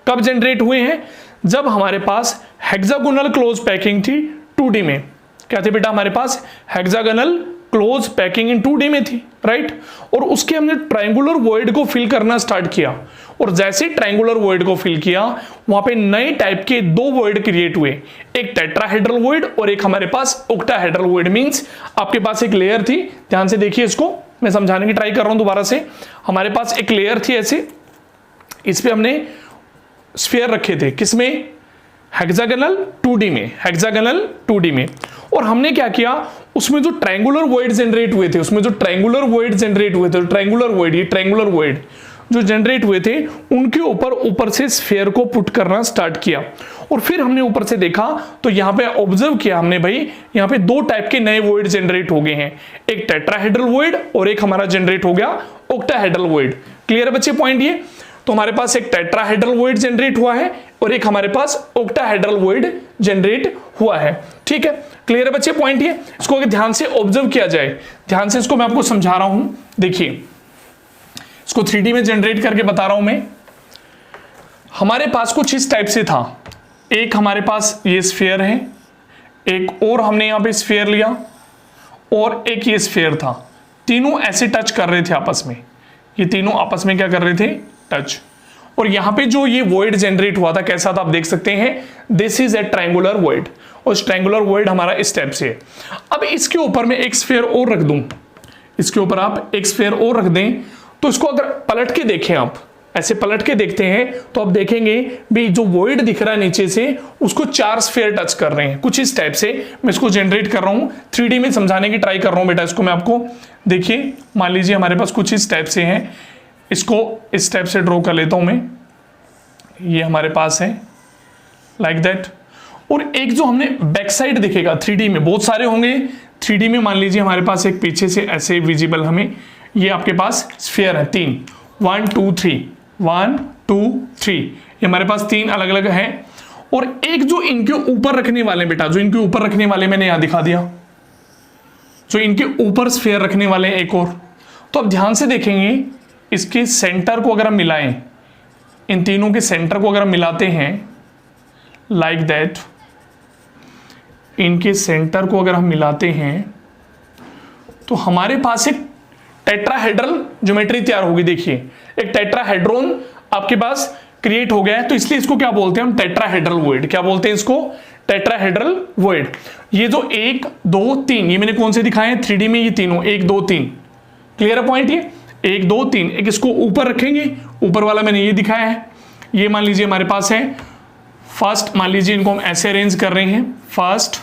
कब जनरेट हुए हैं, जब हमारे पास हेक्सागोनल क्लोज पैकिंग थी 2D में। क्या थी बेटा, हमारे पास hexagonal close packing in 2D में थी, राइट। और उसके हमने ट्रायंगुलर वॉइड को फिल करना स्टार्ट किया, और जैसे ही ट्रायंगुलर वॉइड को फिल किया, वहां पे नए टाइप के 2 वॉइड क्रिएट हुए, एक टेट्राहेड्रल वॉइड और एक हमारे पास ऑक्टाहेड्रल वॉइड। मींस आपके पास एक लेयर थी, ध्यान से देखिए, इसको मैं समझाने की ट्राई कर रहा हूं दोबारा से। हमारे पास एक लेयर थी ऐसे, इस पे हमने स्फीयर रखे थे, किसमें, हेक्सागोनल 2D में, हेक्सागोनल 2D में। और हमने क्या किया, उसमें जो ट्रायंगुलर वॉइड जनरेट हुए थे, ट्रायंगुलर वॉइड ये ट्रायंगुलर वॉइड जो जनरेट हुए थे, उनके ऊपर से स्फीयर को पुट करना स्टार्ट किया। और फिर हमने ऊपर से देखा तो यहाँ पे ऑब्जर्व किया हमने, भाई यहाँ पे 2 टाइप के नए वॉइड जनरेट हो गए हैं, एक टेट्राहेड्रल वॉइड और एक हमारा जनरेट हो गया ऑक्टाहेड्रल वॉइड। क्लियर है बच्चे पॉइंट ये। तो हमारे पास एक टेट्राहेड्रल वॉइड जनरेट हुआ है और एक हमारे पास ऑक्टाहेड्रल वॉइड जनरेट हुआ है, ठीक है। क्लियर है बच्चे पॉइंट ये। इसको अगर ध्यान से ऑब्जर्व किया जाए, ध्यान से इसको मैं आपको समझा रहा हूं, देखिए इसको 3D में जनरेट करके बता रहा हूं मैं। हमारे पास कुछ इस टाइप से था, एक हमारे पास ये स्फीयर है, एक और हमने यहां पे स्फीयर लिया, और एक ये स्फीयर था। तीनों ऐसे टच कर रहे थे आपस में, ये तीनों आपस में क्या कर रहे थे, टच। और यहां पे जो ये वॉइड जनरेट हुआ था, कैसा था आप देख सकते हैं, this is a triangular void, और ट्रायंगुलर वॉइड हमारा इस टाइप से है। अब इसके ऊपर मैं एक स्फीयर और रख दूं, इसके ऊपर आप एक स्फीयर और रख दें, तो इसको अगर पलट के देखें, आप ऐसे पलट के देखते हैं, तो आप देखेंगे भी जो वॉइड दिख रहा है नीचे से, उसको 4 स्फीयर टच कर रहे हैं, कुछ इस टाइप से। मैं इसको जनरेट कर रहा हूं, 3D में समझाने की ट्राई कर रहा हूं बेटा इसको मैं आपको। देखिए मान लीजिए हमारे पास कुछ इस टाइप से है, इसको इस टाइप से ड्रॉ कर लेता हूं मैं, ये हमारे पास है लाइक दैट। और एक जो हमने बैक साइड दिखेगा 3D में, बहुत सारे होंगे 3D में, मान लीजिए हमारे पास एक पीछे से ऐसे विजिबल हमें, ये आपके पास स्फीयर है 3, 1 2 3, 1 2 3, ये हमारे पास 3 अलग अलग हैं। और एक जो इनके ऊपर रखने वाले बेटा, जो इनके ऊपर रखने वाले मैंने यहां दिखा दिया, जो इनके ऊपर स्फीयर रखने वाले हैं एक और। तो अब ध्यान से देखेंगे, इसके सेंटर को अगर हम मिलाएं, इन तीनों के सेंटर को अगर हम मिलाते हैं लाइक दैट, इनके सेंटर को अगर हम मिलाते हैं तो हमारे पास एक टेट्राहेड्रल ज्योमेट्री तैयार होगी। देखिए एक टेट्राहेड्रॉन आपके पास क्रिएट हो गया है, तो इसलिए इसको क्या बोलते हैं हम, टेट्राहेड्रल वॉइड। क्या बोलते हैं इसको, टेट्राहेड्रल वॉइड। ये जो 1 2 3 ये मैंने कौन से दिखाए हैं 3D में, ये तीनों 1 2 3, क्लियर है पॉइंट। ये 1 2 3, एक इसको ऊपर रखेंगे, ऊपर वाला मैंने ये दिखाया है। ये मान लीजिए हमारे पास है फर्स्ट, मान लीजिए इनको हम ऐसे अरेंज कर रहे हैं, फर्स्ट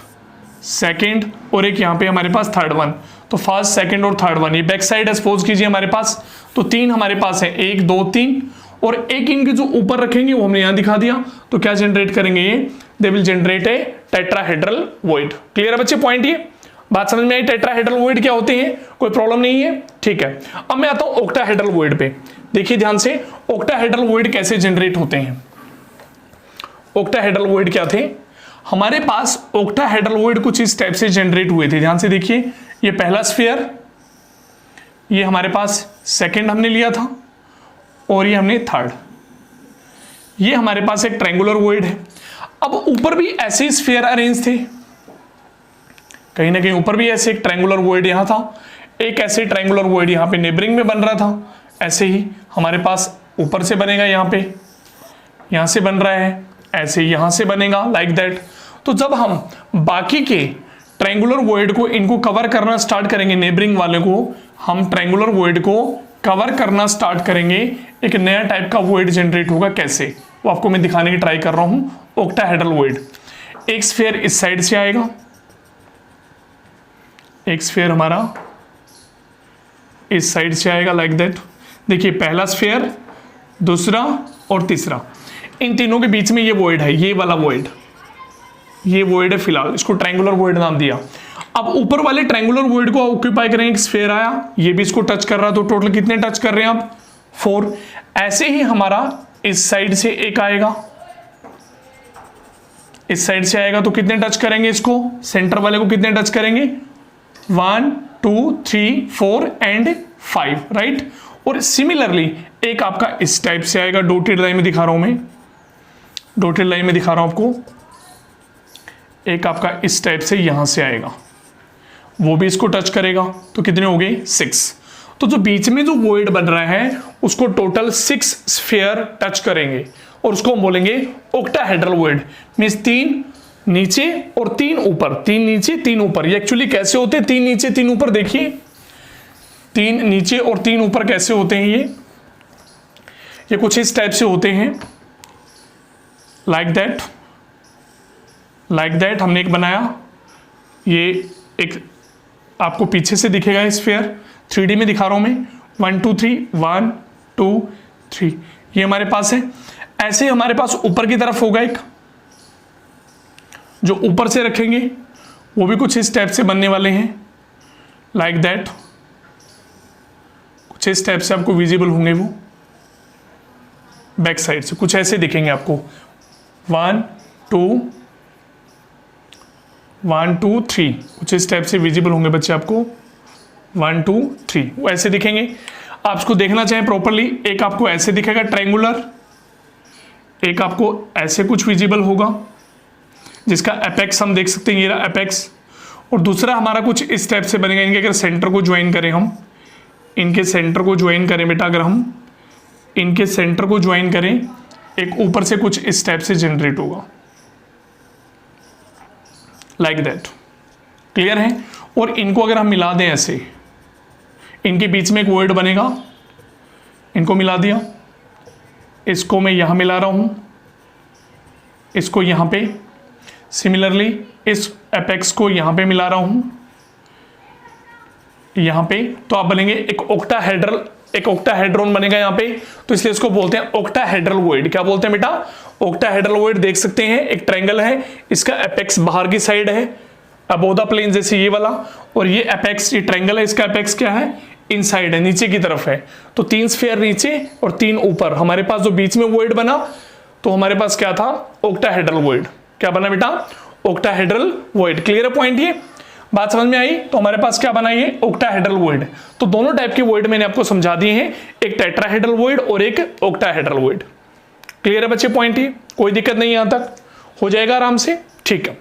सेकंड और एक यहाँ पे हमारे पास थर्ड वन। तो फर्स्ट सेकंड और थर्ड वन, ये बैक साइड है सपोज कीजिए हमारे पास। तो 3 हमारे पास है 1 2 3, और एक इनके जो ऊपर रखेंगे वो हमने यहां दिखा दिया। तो क्या जनरेट करेंगे ये, they will generate a tetrahedral void. Clear है बच्चे पॉइंट, ये बात समझ में आई। टेट्राहेड्रल वॉइड क्या होते हैं, कोई प्रॉब्लम नहीं है, ठीक है। अब मैं आता हूं ऑक्टाहेड्रल वॉइड पे। देखिए ध्यान से, ऑक्टाहेड्रल वॉइड कैसे जनरेट होते हैं। ऑक्टाहेड्रल वॉइड क्या थे हमारे पास, ऑक्टाहेड्रल वॉइड कुछ इस टाइप से जनरेट हुए थे। ध्यान से देखिए, ये पहला स्फीयर, ये हमारे पास सेकंड हमने लिया था, और ये हमने थर्ड। ये हमारे पास एक ट्रायंगुलर वॉइड है। अब ऊपर भी ऐसे स्फीयर अरेंज थे, कहीं ना कहीं ऊपर भी ऐसे एक ट्रायंगुलर वॉइड यहां था, एक ऐसे ट्रायंगुलर वॉइड यहां पे नेबरिंग में बन रहा था। ऐसे ही हमारे पास ऊपर से बनेगा, यहां पे यहां से बन रहा है, ऐसे यहां से बनेगा, लाइक दैट। तो जब हम बाकी के ट्रायंगुलर वॉइड को इनको कवर करना स्टार्ट करेंगे, नेबरिंग वाले को हम ट्रायंगुलर वॉइड को कवर करना स्टार्ट करेंगे, एक नया टाइप का वॉइड जनरेट होगा। कैसे, वो आपको मैं दिखाने की ट्राई कर रहा हूं। ऑक्टाहेड्रल वॉइड, एक स्फीयर इस साइड से आएगा, एक स्फीयर हमारा इस साइड से आएगा, लाइक दैट। देखिए पहला स्फीयर, दूसरा और तीसरा, इन तीनों के बीच में ये वॉइड है, ये वाला वॉइड, ये वॉइड है फिलहाल, इसको ट्रायंगुलर वॉइड नाम दिया। अब ऊपर वाले ट्रायंगुलर वॉइड को ऑक्यूपाई करेंगे, एक स्फीयर आया, ये भी इसको टच कर रहा है, तो टोटल कितने टच कर रहे हैं आप, 4। ऐसे ही हमारा इस साइड से एक आएगा, इस साइड से आएगा, तो कितने टच करेंगे इसको, सेंटर वाले को कितने टच करेंगे, 1 2 3 4 एंड 5, राइट। और सिमिलरली एक आपका इस टाइप से आएगा, डॉटेड लाइन में दिखा रहा हूं मैं, डॉटेड लाइन में दिखा रहा हूं आपको, एक आपका इस टाइप से यहां से आएगा, वो भी इसको टच करेगा, तो कितने हो गए 6। तो जो बीच में जो वॉइड बन रहा है उसको टोटल 6 स्फीयर टच करेंगे, और उसको हम बोलेंगे ऑक्टाहेड्रल वॉइड। मींस 3 नीचे और 3 ऊपर, 3 नीचे 3 ऊपर। ये एक्चुअली कैसे होते हैं 3 नीचे 3 ऊपर, देखिए 3 नीचे और 3 ऊपर कैसे होते हैं, ये कुछ इस टाइप से होते हैं, लाइक दैट, लाइक दैट। हमने एक बनाया, ये एक आपको पीछे से दिखेगा स्फीयर, 3D में दिखा रहा हूं मैं, 1 2 3 1 2 3, ये हमारे पास है। ऐसे ही हमारे पास ऊपर की तरफ होगा एक, जो ऊपर से रखेंगे वो भी कुछ इस टाइप से बनने वाले हैं, लाइक दैट। कुछ इस टाइप से आपको विजिबल होंगे, वो बैक साइड से कुछ ऐसे दिखेंगे आपको, 1 2 1 2 3, कुछ इस टाइप से विजिबल होंगे बच्चे आपको, 1 2 3, वो ऐसे दिखेंगे। आप इसको देखना चाहें प्रॉपरली, एक आपको ऐसे दिखेगा ट्रायंगुलर, एक आपको ऐसे कुछ विजिबल होगा जिसका एपेक्स हम देख सकते हैं, ये रहा एपेक्स। और दूसरा हमारा कुछ इस टाइप से बनेगा, इनके अगर सेंटर को ज्वाइन करें हम, इनके सेंटर को ज्वाइन करें बेटा, अगर हम इनके सेंटर को ज्वाइन करें, एक ऊपर से कुछ इस टाइप से जनरेट होगा, लाइक दैट। क्लियर है। और इनको अगर हम मिला दें ऐसे, इनके बीच में एक वॉइड बनेगा, इनको मिला दिया, इसको मैं यहां मिला रहा हूं, इसको यहां पे, सिमिलरली इस एपेक्स को यहां पे मिला रहा हूं, यहां पे, तो आप बनेंगे एक ऑक्टाहेड्रल, एक ऑक्टाहेड्रॉन बनेगा यहां पे। तो इसलिए इसको बोलते हैं ऑक्टाहेड्रल वॉइड। क्या बोलते हैं बेटा, ऑक्टाहेड्रल वॉइड। देख सकते हैं एक ट्रायंगल है, इसका एपेक्स बाहर की साइड है, अबोव द प्लेन जैसे ये वाला, और ये एपेक्स, ये ट्रायंगल है, इसका एपेक्स क्या है, इनसाइड है, नीचे की तरफ है। तो 3 स्फीयर नीचे और 3 ऊपर, हमारे पास जो बीच में वॉइड बना, तो हमारे पास क्या था, ऑक्टाहेड्रल वॉइड। क्या बना बेटा, ऑक्टाहेड्रल वॉइड। क्लियर है पॉइंट, ये बात समझ में आई। तो हमारे पास क्या बना, ये ऑक्टाहेड्रल वॉइड। तो दोनों टाइप के वॉइड मैंने आपको समझा दिए हैं, एक टेट्राहेड्रल वॉइड और एक ऑक्टाहेड्रल वॉइड। क्लियर है बच्चे पॉइंट, ये कोई दिक्कत नहीं, यहां तक हो जाएगा आराम से, ठीक है।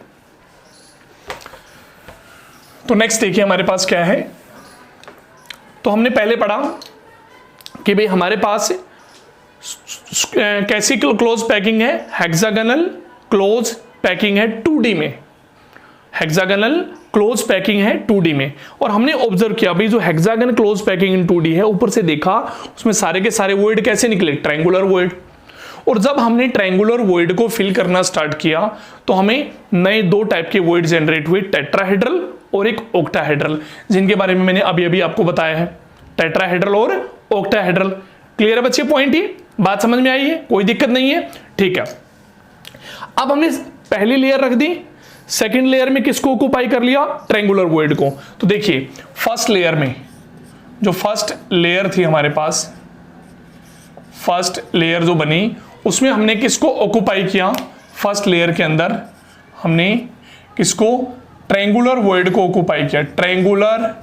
तो नेक्स्ट देखिए हमारे पास क्या है। तो हमने पहले पढ़ा कि भाई हमारे पास कैसी क्लोज पैकिंग है, हेक्सागोनल क्लोज पैकिंग है 2D में, हेक्सागोनल क्लोज पैकिंग है 2D में। और हमने ऑब्जर्व किया भाई जो hexagon close packing in 2D है, ऊपर से देखा उसमें सारे के सारे वॉइड कैसे निकले, ट्रायंगुलर वॉइड। और जब हमने ट्रायंगुलर वॉइड को फिल करना स्टार्ट किया तो हमें नए 2 टाइप के वॉइड जनरेट हुए, टेट्राहेड्रल और एक ऑक्टाहेड्रल, जिनके बारे में मैंने अभी अभी आपको बताया है, टेट्राहेड्रल और ऑक्टाहेड्रल। क्लियर है बच्चे पॉइंट, ये बात समझ में आई है, कोई दिक्कत नहीं है, ठीक है। अब हमने पहली लेयर रख दी, सेकंड लेयर में किसको ऑक्युपाई कर लिया, ट्रायंगुलर वॉइड को। तो देखिए फर्स्ट लेयर में जो फर्स्ट लेयर थी हमारे पास, फर्स्ट लेयर जो बनी उसमें हमने किसको ऑक्युपाई किया, फर्स्ट लेयर के अंदर हमने किसको, ट्रायंगुलर वॉइड को ऑक्युपाई किया, ट्रायंगुलर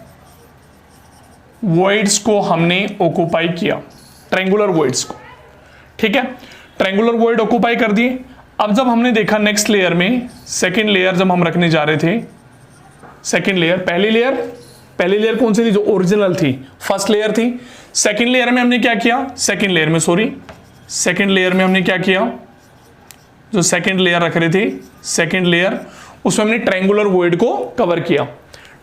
वॉइड्स को हमने ऑक्युपाई किया, ट्रायंगुलर वॉइड्स को, ठीक है। ट्रायंगुलर वॉइड ऑक्युपाई कर दिए। अब जब हमने देखा नेक्स्ट लेयर में, सेकंड लेयर जब हम रखने जा रहे थे, सेकंड लेयर, पहली लेयर कौन सी थी, जो ओरिजिनल थी, फर्स्ट लेयर थी। सेकंड लेयर में हमने क्या किया, सेकंड लेयर में हमने क्या किया, जो सेकंड लेयर रख रहे थे, सेकंड लेयर, उसमें हमने ट्रायंगुलर वॉइड को कवर किया।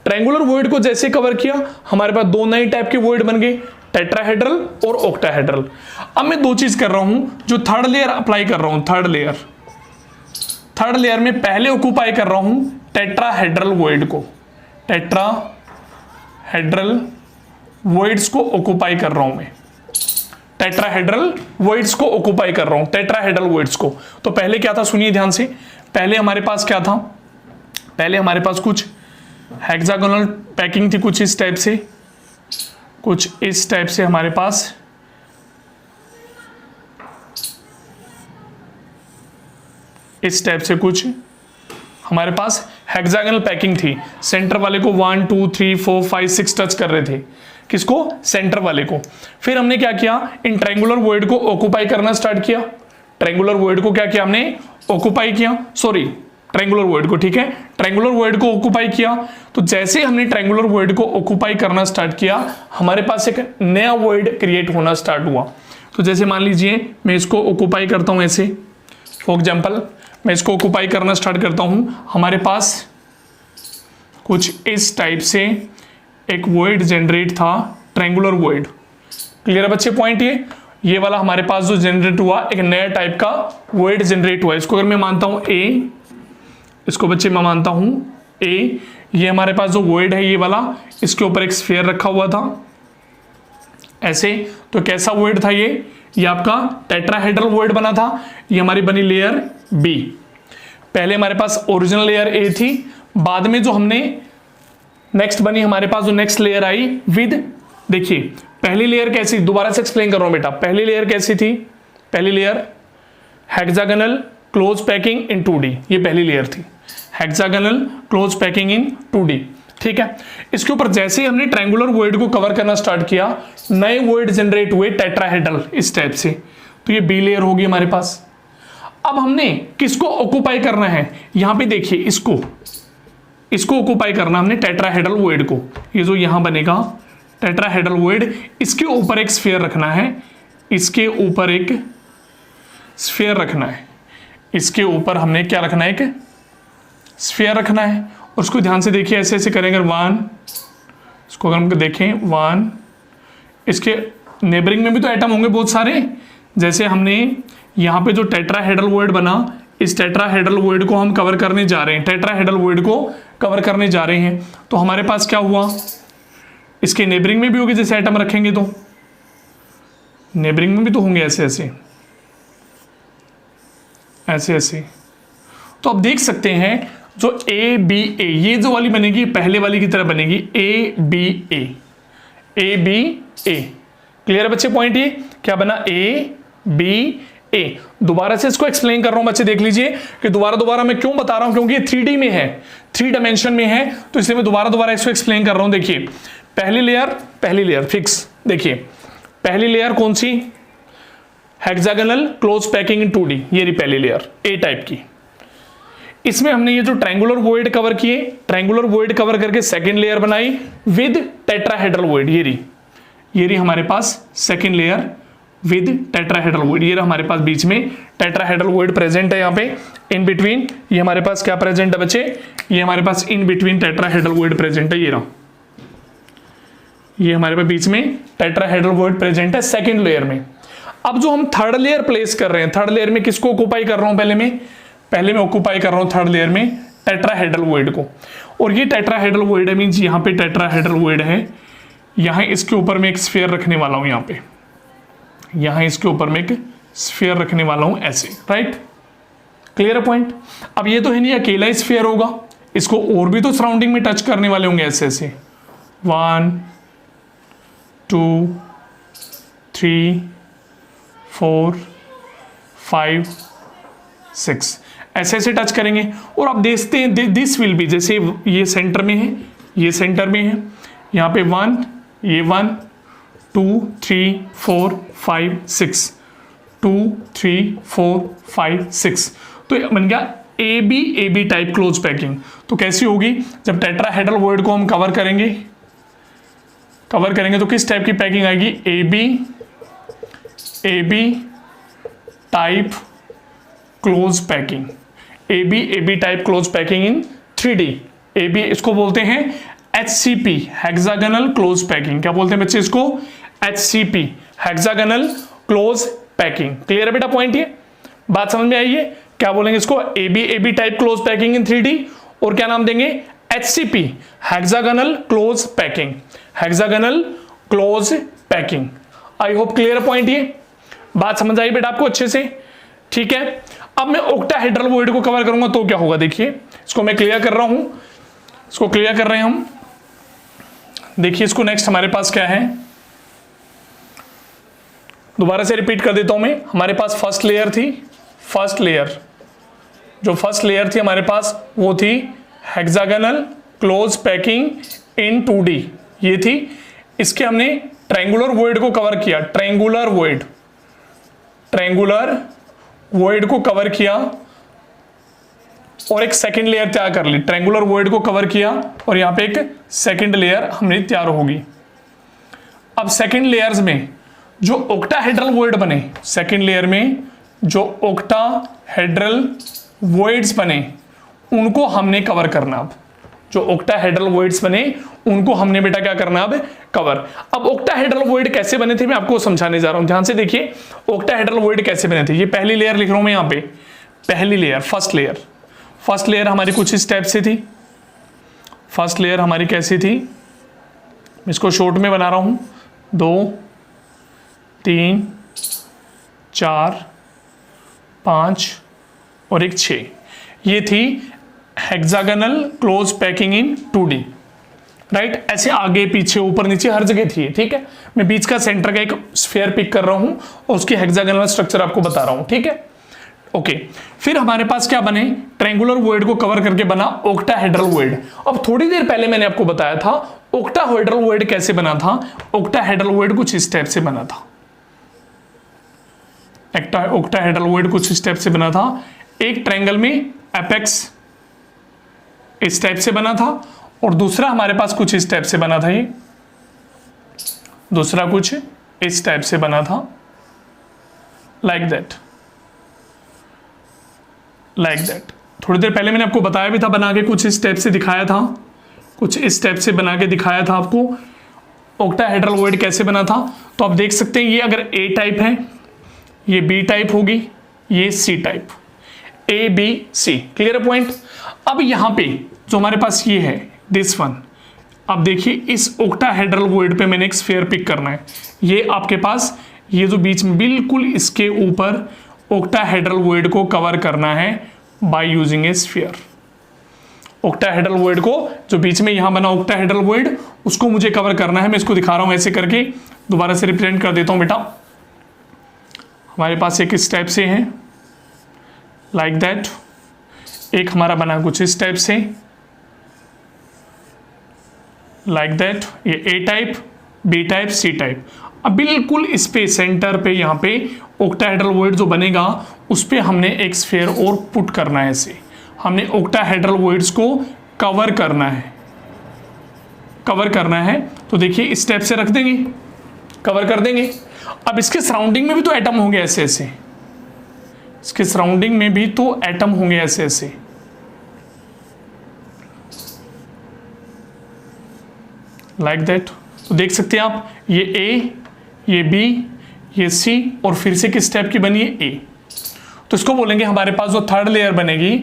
ट्रायंगुलर वॉइड को जैसे कवर किया हमारे पास 2 नए टाइप के वॉइड बन गए, टेट्राहेड्रल और ऑक्टाहेड्रल। अब मैं 2 चीज कर रहा हूं, जो थर्ड लेयर अप्लाई कर रहा हूं, थर्ड लेयर में पहले ऑक्युपाई कर रहा हूं टेट्राहेड्रल वॉइड को, टेट्राहेड्रल वॉइड्स को ऑक्युपाई कर रहा हूं मैं, टेट्राहेड्रल वॉइड्स को ऑक्युपाई कर रहा हूं, टेट्राहेड्रल वॉइड्स को। तो पहले क्या था, सुनिए ध्यान से, पहले हमारे पास क्या था, पहले हमारे पास कुछ हेक्सागोनल पैकिंग थी, कुछ इस टाइप से हमारे पास इस टाइप से कुछ हमारे पास हेक्सागोनल पैकिंग थी। सेंटर वाले को 1 2 3 4 5 6 टच कर रहे थे, किसको, सेंटर वाले को। फिर हमने क्या किया, इन ट्रायंगुलर वॉइड को ऑक्युपाई करना स्टार्ट किया, ट्रायंगुलर वॉइड को क्या किया हमने, ऑक्युपाई किया, सॉरी ट्रायंगुलर वॉइड को, ठीक है, ट्रायंगुलर वॉइड को ऑक्युपाई किया। तो जैसे हमने ट्रायंगुलर वॉइड को ऑक्युपाई करना स्टार्ट किया हमारे पास एक नया वॉइड क्रिएट होना स्टार्ट हुआ। तो जैसे मान लीजिए मैं इसको ऑक्युपाई करता हूं ऐसे, फॉर एग्जांपल मैं इसको ऑक्युपाई करना स्टार्ट करता हूं, हमारे पास कुछ इस टाइप से एक वॉइड जनरेट था, ट्रायंगुलर वॉइड। क्लियर है बच्चे पॉइंट, ये वाला हमारे पास जो जनरेट हुआ एक नया टाइप का वॉइड जनरेट हुआ। इसको अगर मैं मानता हूं ए, इसको बच्चे मैं मानता हूं ए, ये हमारे पास जो वॉइड है ये वाला, इसके ऊपर एक स्फीयर रखा हुआ था ऐसे। तो कैसा वॉइड था ये आपका टेट्राहेड्रल वॉइड बना था। ये हमारी बनी लेयर बी। पहले हमारे पास ओरिजिनल लेयर ए थी, बाद में जो हमने नेक्स्ट बनी हमारे पास जो नेक्स्ट लेयर आई विद, देखिए पहली लेयर कैसी, दोबारा से एक्सप्लेन कर रहा हूं बेटा, पहली लेयर कैसी थी, पहली layer hexagonal close packing in 2D, ये पहली लेयर थी, hexagonal close packing in 2D, ठीक है। इसके ऊपर जैसे ही हमने ट्रायंगुलर वॉइड को कवर करना स्टार्ट किया नए वॉइड जनरेट हुए टेट्राहेड्रल इस टाइप से। तो ये बी लेयर होगी हमारे पास। अब हमने किसको ऑक्युपाई करना है, यहां पे देखिए इसको ऑक्युपाई करना हमने टेट्राहेड्रल वॉइड को, ये जो यहां बनेगा टेट्राहेड्रल वॉइड, इसके ऊपर एक स्फीयर रखना है, इसके ऊपर एक स्फीयर रखना है, इसके ऊपर हमने क्या रखना है, एक स्फीयर रखना है। और उसको ध्यान से देखिए ऐसे ऐसे करेंगे 1, इसको अगर हम देखें 1, इसके नेबरिंग में भी तो एटम होंगे बहुत सारे। जैसे हमने यहाँ पे जो टेट्राहेड्रल वॉइड बना, इस टेट्राहेड्रल वॉइड को हम कवर करने जा रहे हैं, टेट्राहेड्रल वॉइड को कवर करने जा रहे हैं। तो हमारे पास क्या हुआ, इसके नेबरिंग में भी होगी, जैसे एटम रखेंगे तो नेबरिंग में भी तो होंगे ऐसे ऐसे ऐसे ऐसे। तो आप देख सकते हैं जो ए बी ए, ये जो वाली बनेगी पहले वाली की तरह बनेगी, A B A, A B A. Clear है बच्चे पॉइंट, ये क्या बना, ए बी ए। दोबारा से इसको एक्सप्लेन कर रहा हूं बच्चे, देख लीजिए कि दोबारा मैं क्यों बता रहा हूं, क्योंकि ये 3D में है, 3 डायमेंशन में है, तो इसलिए मैं दोबारा इसको एक्सप्लेन कर रहा हूं। देखिए पहली लेयर फिक्स, देखिए पहली लेयर कौन सी, hexagonal close packing in 2D, ये रही पहली लेयर ए टाइप की। इसमें हमने ये जो ट्रायंगुलर वॉइड कवर किए, ट्रायंगुलर वॉइड कवर करके सेकंड लेयर बनाई विद टेट्राहेड्रल वॉइड। ये रही हमारे पास second layer with tetrahedral void. ये हमारे पास बीच में टेट्राहेड्रल वॉइड प्रेजेंट है यहाँ पे इन बिटवीन। ये हमारे पास क्या प्रेजेंट है बच्चे, ये हमारे पास in between tetrahedral void present है। ये हमारे पास बीच में टेट्राहेड्रल वॉइड प्रेजेंट है सेकंड लेयर में। अब जो हम थर्ड लेयर प्लेस कर रहे हैं, थर्ड लेयर में किसको ऑक्युपाई कर रहा हूं, पहले मैं ऑक्युपाई कर रहा हूं थर्ड लेयर में टेट्राहेड्रल वॉइड को। और ये टेट्राहेड्रल वॉइड है, मींस यहाँ पे टेट्राहेड्रल वॉइड है, यहाँ इसके ऊपर मैं एक स्फीयर रखने वाला हूं, यहाँ इसके ऊपर मैं एक स्फीयर रखने वाला हूं ऐसे, राइट, क्लियर पॉइंट। अब ये तो है नहीं अकेला स्फीयर होगा, इसको और भी तो सराउंडिंग में टच करने वाले होंगे ऐसे ऐसे, 1 2 3 4 5 6 ऐसे ऐसे टच करेंगे। और आप देखते हैं दिस विल बी, जैसे ये सेंटर में है, ये सेंटर में है, यहाँ पे 1, ये 1 2 3 4 5 6 2 3 4 5 6, तो बन गया A B type close packing. तो कैसी होगी, जब टेट्राहेड्रल वॉइड को हम कवर करेंगे तो किस टाइप की पैकिंग आएगी, A B type close packing, A B type close packing in 3D। A B इसको बोलते हैं HCP हेक्सागोनल क्लोज पैकिंग। क्या बोलते हैं बच्चे इसको, HCP hexagonal close packing. Clear है बेटा पॉइंट, ये बात समझ में आई है। क्या बोलेंगे इसको, A B type close packing in 3D, और क्या नाम देंगे, HCP hexagonal close packing, hexagonal close packing. I hope clear point, ये बात समझ आई बेटा आपको अच्छे से, ठीक है। अब मैं ऑक्टाहेड्रल वॉइड को कवर करूंगा तो क्या होगा, देखिए इसको मैं क्लियर कर रहा हूं, इसको क्लियर कर रहे हैं हम। देखिए इसको नेक्स्ट हमारे पास क्या है, दोबारा से रिपीट कर देता हूं मैं। हमारे पास फर्स्ट लेयर थी, फर्स्ट लेयर थी हमारे पास वो थी hexagonal close packing in 2D, ये थी। इसके हमने ट्रायंगुलर वॉइड को कवर किया, ट्रायंगुलर वॉइड को कवर किया और एक सेकंड लेयर तैयार कर ली, ट्रायंगुलर वॉइड को कवर किया और यहां पे एक सेकंड लेयर हमने तैयार होगी। अब सेकंड लेयर्स में जो ऑक्टाहेड्रल वॉइड बने, सेकंड लेयर में जो ऑक्टाहेड्रल वॉइड्स बने उनको हमने कवर करना। अब जो ऑक्टाहेड्रल वॉइड्स बने उनको हमने बेटा क्या करना, अब कवर। अब ऑक्टाहेड्रल वॉइड कैसे बने थे मैं आपको समझाने जा रहा हूं, ध्यान से देखिए। ऑक्टाहेड्रल वॉइड कैसे बने थे, ये पहली लेयर लिख रहा हूं मैं यहां पे, पहली लेयर फर्स्ट लेयर हमारी कुछ इस टाइप से थी। फर्स्ट लेयर हमारी कैसी थी, इसको शॉर्ट में बना रहा हूं, 2 3 4 5 और एक 6, ये थी hexagonal close packing in 2D, right. ऐसे आगे पीछे ऊपर नीचे हर जगह थी, ठीक है। मैं बीच का सेंटर का एक स्फीयर पिक कर रहा हूं और उसकी हेक्सागोनल स्ट्रक्चर आपको बता रहा हूं, ठीक है, ओके। फिर हमारे पास क्या बने, ट्रायंगुलर वॉइड को कवर करके बना ऑक्टाहेड्रल वॉइड। अब थोड़ी देर पहले मैंने आपको बताया था ऑक्टाहेड्रल वॉइड कैसे बना था, ऑक्टाहेड्रल वॉइड कुछ इस टाइप से बना था, ऑक्टाहेड्रल वॉइड कुछ इस टाइप से बना था। एक ट्रायंगल में एपेक्स इस टाइप से बना था और दूसरा हमारे पास कुछ इस टाइप से बना था, ये दूसरा कुछ इस टाइप से बना था, लाइक दैट। थोड़ी देर पहले मैंने आपको बताया भी था, बना के कुछ इस टाइप से दिखाया था, कुछ इस टाइप से बना के दिखाया था आपको ऑक्टाहेड्रल वॉइड कैसे बना था। तो आप देख सकते हैं ये अगर ए टाइप है, ये बी टाइप होगी, ये C type, A B C, clear point. अब यहां पे जो हमारे पास ये है दिस वन, अब देखिए इस ऑक्टाहेड्रल वॉइड पे मैंने एक स्फीयर पिक करना है, ये आपके पास ये जो बीच में बिल्कुल इसके ऊपर ऑक्टाहेड्रल वॉइड को कवर करना है by using A sphere. Octahedral void को जो बीच में यहां बना ऑक्टाहेड्रल वॉइड उसको मुझे कवर करना है, मैं इसको दिखा रहा हूं ऐसे करके, दोबारा से रिप्रेजेंट कर देता हूं बेटा। हमारे पास एक इस टाइप से है, लाइक दैट, एक हमारा बना कुछ इस टाइप से, लाइक दैट, ये A type, B type, C type. अब बिल्कुल इस पे सेंटर पे यहाँ पे ऑक्टाहेड्रल वॉइड जो बनेगा उस पे हमने एक स्फीयर और पुट करना है ऐसे। हमने ऑक्टाहेड्रल वॉइड्स को कवर करना है। तो देखिए स्टेप से रख देंगे, कवर कर देंगे। अब इसके सराउंडिंग में भी तो एटम होंगे ऐसे ऐसे, इसके सराउंडिंग में भी तो एटम होंगे ऐसे ऐसे। Like that. तो देख सकते हैं आप, ये ए, ये बी, ये सी, और फिर से किस टाइप की बनी है, ए। तो इसको बोलेंगे हमारे पास जो थर्ड लेयर बनेगी,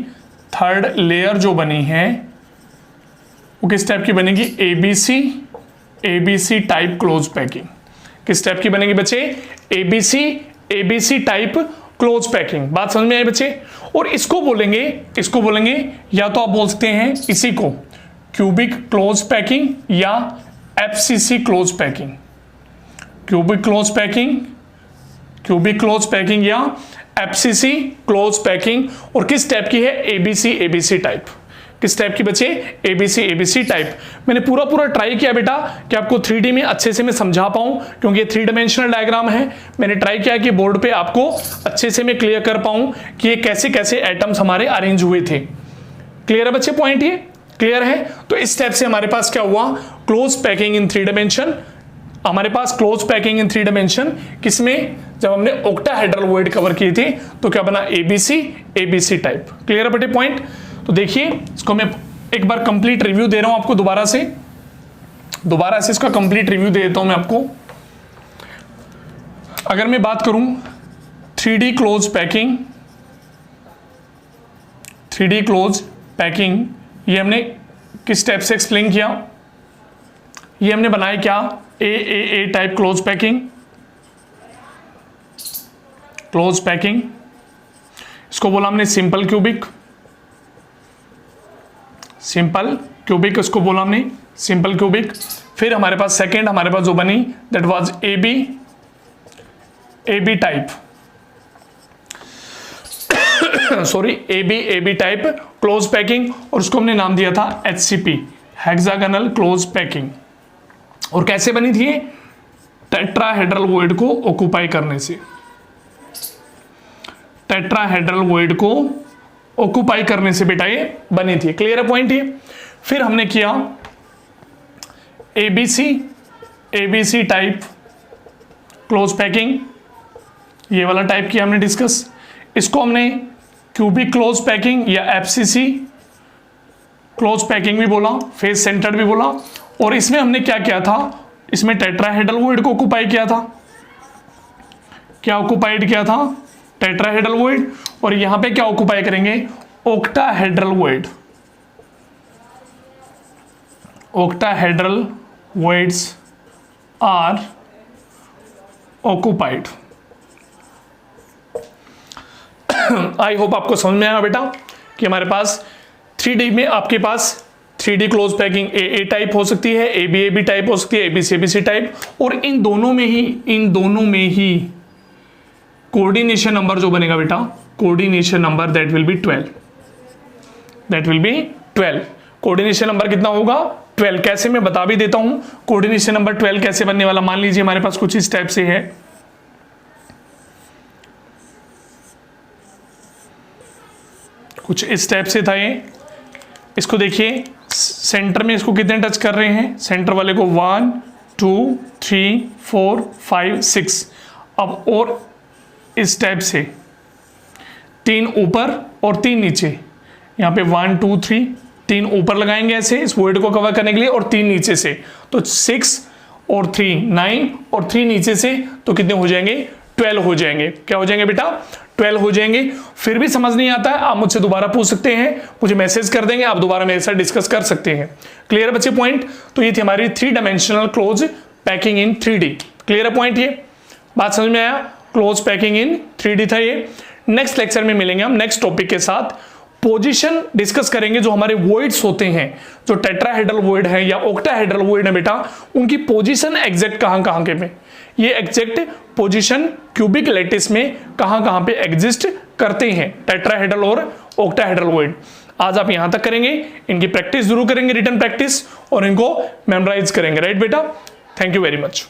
थर्ड लेयर जो बनी है वो किस टाइप की बनेगी, एबीसी टाइप क्लोज पैकिंग। किस टाइप की बनेगी बच्चे, एबीसी टाइप क्लोज पैकिंग। बात समझ में आई बच्चे। और इसको बोलेंगे या तो आप बोल सकते हैं इसी को क्यूबिक क्लोज पैकिंग या FCC close packing, cubic close packing या एफसीसी क्लोज पैकिंग। और किस टाइप की है, एबीसी टाइप। किस टाइप की बच्चे, एबीसी टाइप। मैंने पूरा ट्राई किया बेटा कि आपको 3D में अच्छे से मैं समझा पाऊं, क्योंकि ये 3 डायमेंशनल डायग्राम है। मैंने ट्राई किया कि बोर्ड पे आपको अच्छे से मैं क्लियर कर पाऊं कि ये कैसे कैसे एटम्स हमारे अरेंज हुए थे। क्लियर है बच्चे, पॉइंट ये क्लियर है। तो इस स्टेप से हमारे पास क्या हुआ, क्लोज पैकिंग इन 3 डायमेंशन। हमारे पास क्लोज पैकिंग इन 3 डायमेंशन किसमें, जब हमने ऑक्टाहेड्रल वॉइड कवर किए थे तो क्या बना, एबीसी टाइप। क्लियर है बेटे पॉइंट। तो देखिए इसको मैं एक बार कंप्लीट रिव्यू दे रहा हूं आपको, दोबारा से इसका कंप्लीट रिव्यू दे देता हूं मैं आपको। अगर मैं बात करूं 3D क्लोज पैकिंग, ये हमने किस स्टेप से एक्सप्लेन किया, ये हमने बनाया क्या, ए टाइप क्लोज पैकिंग। इसको बोला हमने सिंपल क्यूबिक, इसको बोला हमने सिंपल क्यूबिक। फिर हमारे पास सेकेंड हमारे पास जो बनी that was A B type sorry A B type close packing, और उसको हमने नाम दिया था HCP, हेक्सागोनल क्लोज पैकिंग। और कैसे बनी थी, टेट्राहेड्रल वॉइड को ऑक्यूपाई करने से, बेटा ये बनी थी। क्लियर है पॉइंट ये। फिर हमने किया एबीसी टाइप क्लोज पैकिंग, ये वाला टाइप किया हमने डिस्कस। इसको हमने क्यूबिक क्लोज पैकिंग या एफसीसी क्लोज पैकिंग भी बोला, फेस सेंटर्ड भी बोला। और इसमें हमने क्या किया था, इसमें टेट्राहेड्रल वॉइड को ऑक्यूपाई किया था। क्या ऑक्यूपाइड किया था, टेट्राहेड्रल वॉइड। और यहां पे क्या ऑक्यूपाई करेंगे, octahedral voids are occupied. I hope आपको समझ में आया बेटा कि हमारे पास 3D में आपके पास 3D क्लोज पैकिंग ए टाइप हो सकती है, एबी टाइप हो सकती है, एबीसी टाइप। और इन दोनों में ही कोऑर्डिनेशन नंबर जो बनेगा बेटा, coordination number that will B 12। Coordination number कितना होगा, 12। कैसे, मैं बता भी देता हूं कोऑर्डिनेशन नंबर 12 कैसे बनने वाला। मान लीजिए हमारे पास कुछ इस टाइप से है, कुछ इस टाइप से था ये। इसको देखिए सेंटर में, इसको कितने टच कर रहे हैं, सेंटर वाले को 1 2 3 4 5 6। अब और इस टाइप से 3 ऊपर और 3 नीचे, यहाँ पे 1 2 3, 3 ऊपर लगाएंगे ऐसे इस वॉइड को कवर करने के लिए, और 3 नीचे से। तो 6 और 3 9 और 3 नीचे से, तो कितने हो जाएंगे, 12 हो जाएंगे। क्या हो जाएंगे बेटा, 12 हो जाएंगे। फिर भी समझ नहीं आता है, आप मुझसे दोबारा पूछ सकते हैं, मुझे मैसेज कर देंगे, आप दोबारा मेरे साथ डिस्कस कर सकते हैं। क्लियर है बच्चे पॉइंट। तो ये थी हमारी 3 dimensional close packing in 3D। Clear है पॉइंट, ये बात समझ में आया, क्लोज पैकिंग इन 3D था ये। नेक्स्ट लेक्चर में मिलेंगे हम नेक्स्ट टॉपिक के साथ, पोजीशन डिस्कस करेंगे। जो हमारे वॉइड्स होते हैं, जो टेट्राहेड्रल वॉइड है या ऑक्टाहेड्रल वॉइड है बेटा, उनकी पोजीशन एग्जैक्ट कहां के पे, ये एग्जैक्ट पोजीशन क्यूबिक लैटिस में कहां पे एग्जिस्ट करते हैं, टेट्राहेड्रल और ऑक्टाहेड्रल वॉइड। आज आप यहां तक करेंगे, इनकी प्रैक्टिस जरूर करेंगे, रिटन प्रैक्टिस, और इनको मेमोराइज करेंगे। राइट बेटा, थैंक यू वेरी मच।